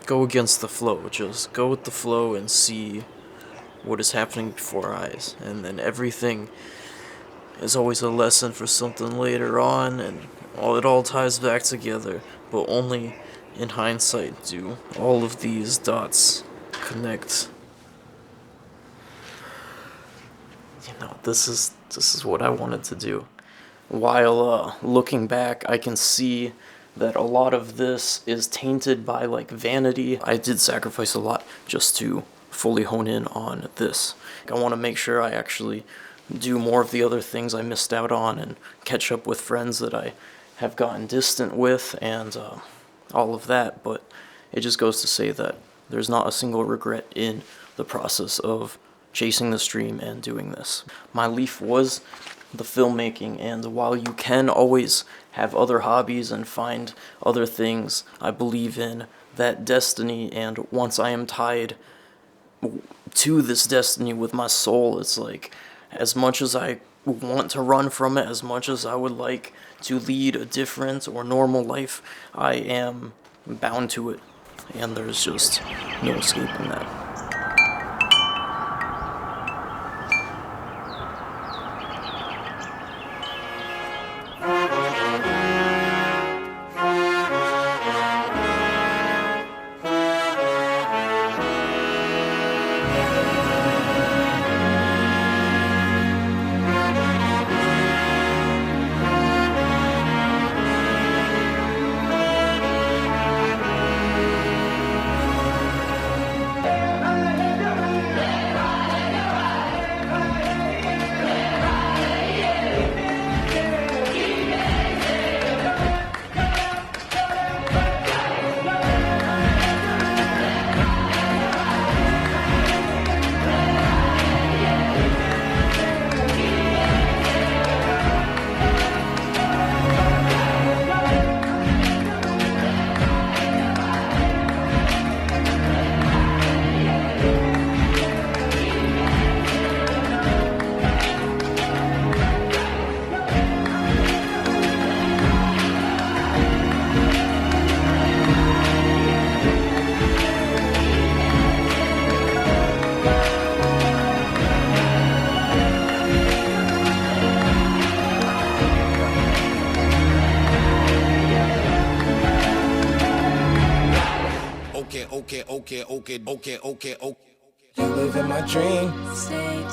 go against the flow. Just go with the flow and see what is happening before our eyes. And then everything is always a lesson for something later on, and it all ties back together. But only in hindsight do all of these dots connect. You know, this is what I wanted to do. While looking back, I can see that a lot of this is tainted by like vanity. I did sacrifice a lot just to fully hone in on this. I want to make sure I actually do more of the other things I missed out on and catch up with friends that I have gotten distant with and all of that. But it just goes to say that there's not a single regret in the process of chasing this dream and doing this. My leaf was the filmmaking, and while you can always have other hobbies and find other things, I believe in that destiny, and once I am tied to this destiny with my soul, it's like, as much as I want to run from it, as much as I would like to lead a different or normal life, I am bound to it, and there's just no escaping that. Okay. You live in my dream state.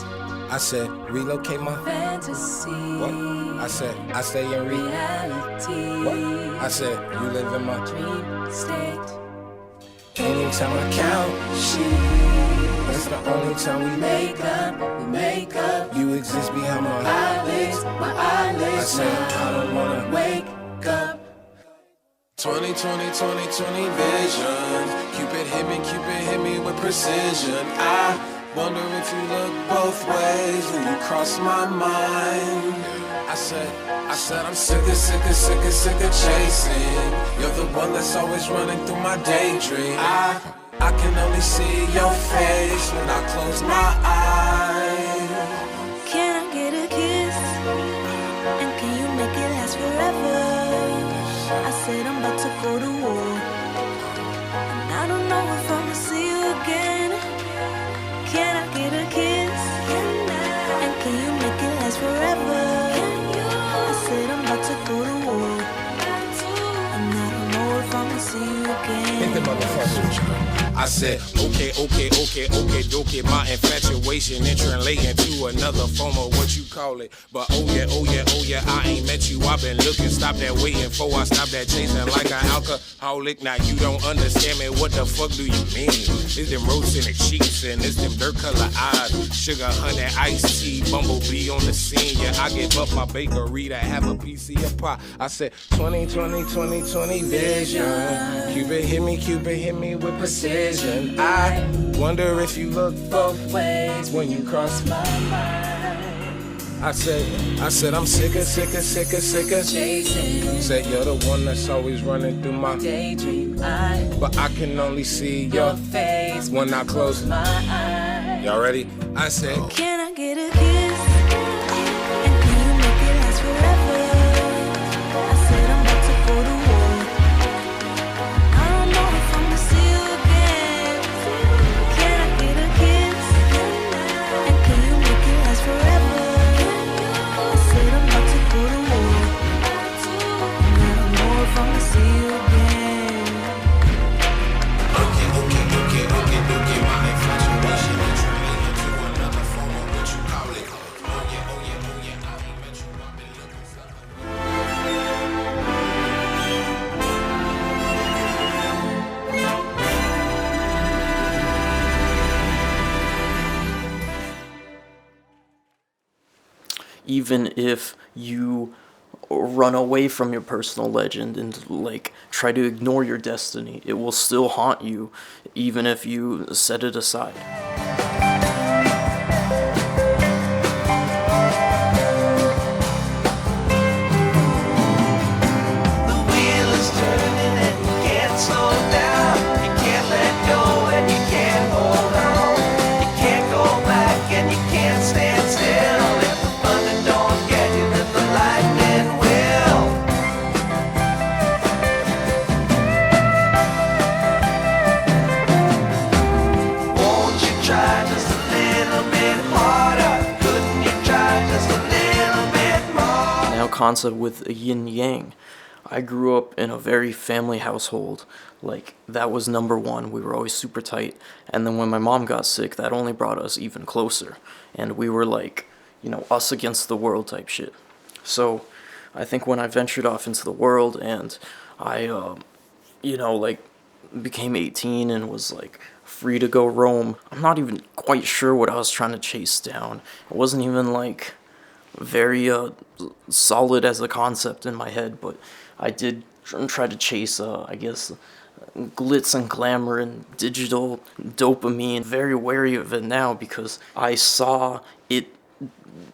I said, relocate my fantasy. What? I said, I stay in reality. What? I said, you live in my dream state. Anytime I count sheep, it's It's the only time we make up. You exist behind my eyelids. I said I don't wanna wake up. 2020 vision. Cupid hit me with precision. I wonder if you look both ways when you cross my mind. I said I'm sick of chasing. You're the one that's always running through my daydream. I can only see your face when I close my eyes. Can I get a kiss? And can you make it last forever? I said I'm about to go to war, and I don't know if I'ma see you again. Can I get a kiss? And can you make it last forever? I said I'm about to go to war, and I don't know if I'ma see you again. Think about the fuck. I said, okay, my infatuation translating to another form of what you call it. But oh yeah, I ain't met you. I've been looking, stop that waiting for. I stop that chasing like an alcoholic. Now you don't understand me, what the fuck do you mean? It's them roasts in the cheeks and it's them dirt color eyes. Sugar, honey, iced tea, bumblebee on the scene. Yeah, I give up my bakery to have a piece of your pie. I said, 2020 vision. Cupid hit me with precision. I wonder if you look both ways when you cross my mind. I said I'm sick of chasing. Said you're the one that's always running through my daydream. But I can only see your face when I close my eyes. Y'all ready? I said, can I get a kiss? And can you make it last forever? I said I'm about to go to war. I don't know if I'ma see you again. Can I get a kiss? And can you make it last forever? I said I'm about to go to war, and I don't know if I'ma see you again. Okay, my infatuation is translating to another form of what you call it. Oh yeah, I ain't met you, I've been looking Even if you run away from your personal legend and like try to ignore your destiny, it will still haunt you even if you set it aside. The wheel is turning and you can't slow down. You can't let go and you can't hold on. You can't go back and you can't stand still. If the thunder don't get you, then the lightning will. Won't you try just a little bit harder? Couldn't you try just a little bit more? Now, concept with yin yang. I grew up in a very family household. Like, that was number one. We were always super tight. And then when my mom got sick, that only brought us even closer. And we were like, you know, us against the world type shit. So I think when I ventured off into the world and I, you know, like, became 18 and was like free to go roam, I'm not even quite sure what I was trying to chase down. It wasn't even like very solid as a concept in my head, but I did try to chase, I guess, glitz and glamour and digital dopamine. Very wary of it now because I saw it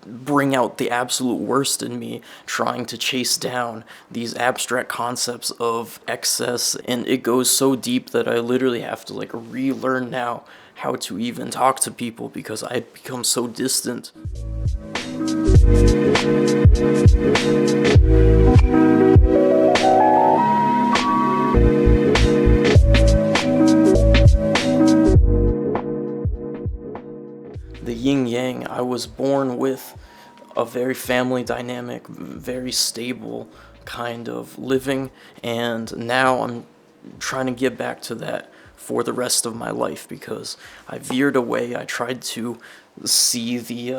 bring out the absolute worst in me, trying to chase down these abstract concepts of excess, and it goes so deep that I literally have to like relearn now how to even talk to people because I had become so distant. The yin yang, I was born with a very family dynamic, very stable kind of living, and now I'm trying to get back to that for the rest of my life because I veered away. I tried to see the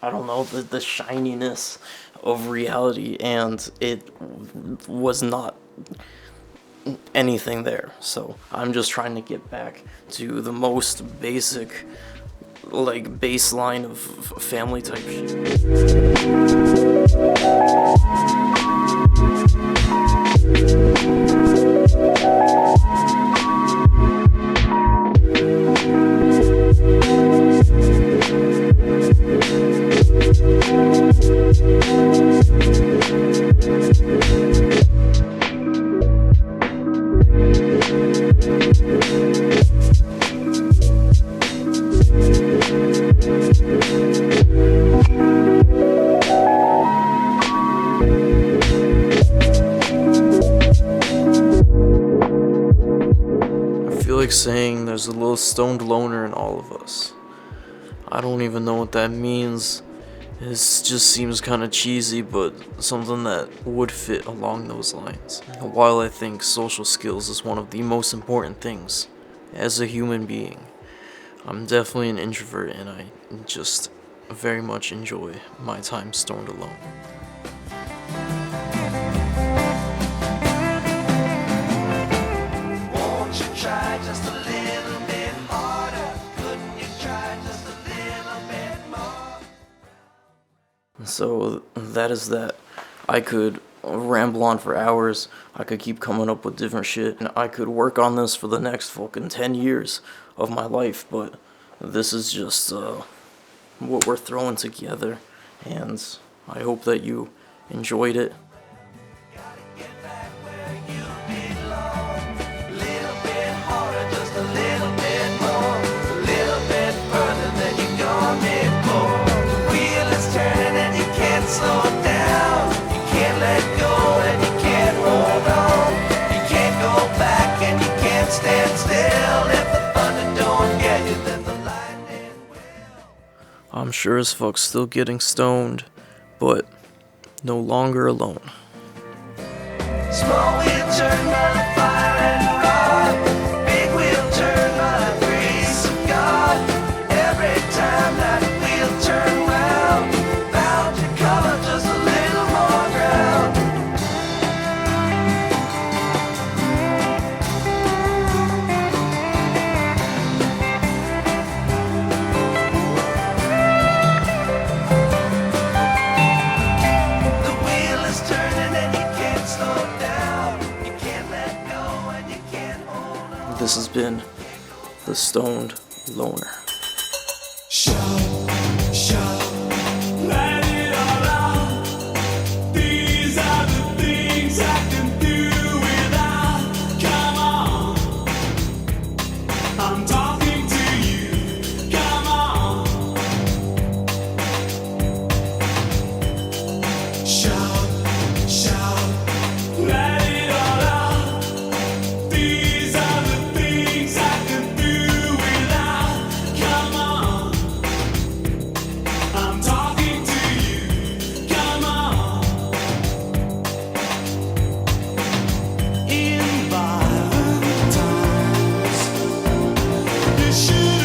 I don't know, the shininess of reality, and it was not anything there. So I'm just trying to get back to the most basic, like, baseline of family type shit. Saying there's a little stoned loner in all of us. I don't even know what that means. It just seems kind of cheesy, but something that would fit along those lines. While I think social skills is one of the most important things as a human being, I'm definitely an introvert, and I just very much enjoy my time stoned alone. So that is that. I could ramble on for hours. I could keep coming up with different shit, and I could work on this for the next fucking 10 years of my life, but this is just what we're throwing together, and I hope that you enjoyed it. Slow down, you can't let go and you can't hold on. You can't go back and you can't stand still. If the thunder don't get you, then the lightning will. I'm sure as fuck still getting stoned, but no longer alone. Small wheel turn my fire and rod. Big wheel turn my grace of God. Every time that wheel turn round, bound to cover just a little more ground. The wheel is turning and you can't slow down. You can't let go and you can't hold on. This has been the Stoned Loner. Let it all out. These are the things I can do without. Come on, I'm talking to you. Come on, shout, shout. Let it all out. These are the things I can do without. Come on, I'm talking to you. Come on. In violent times, you should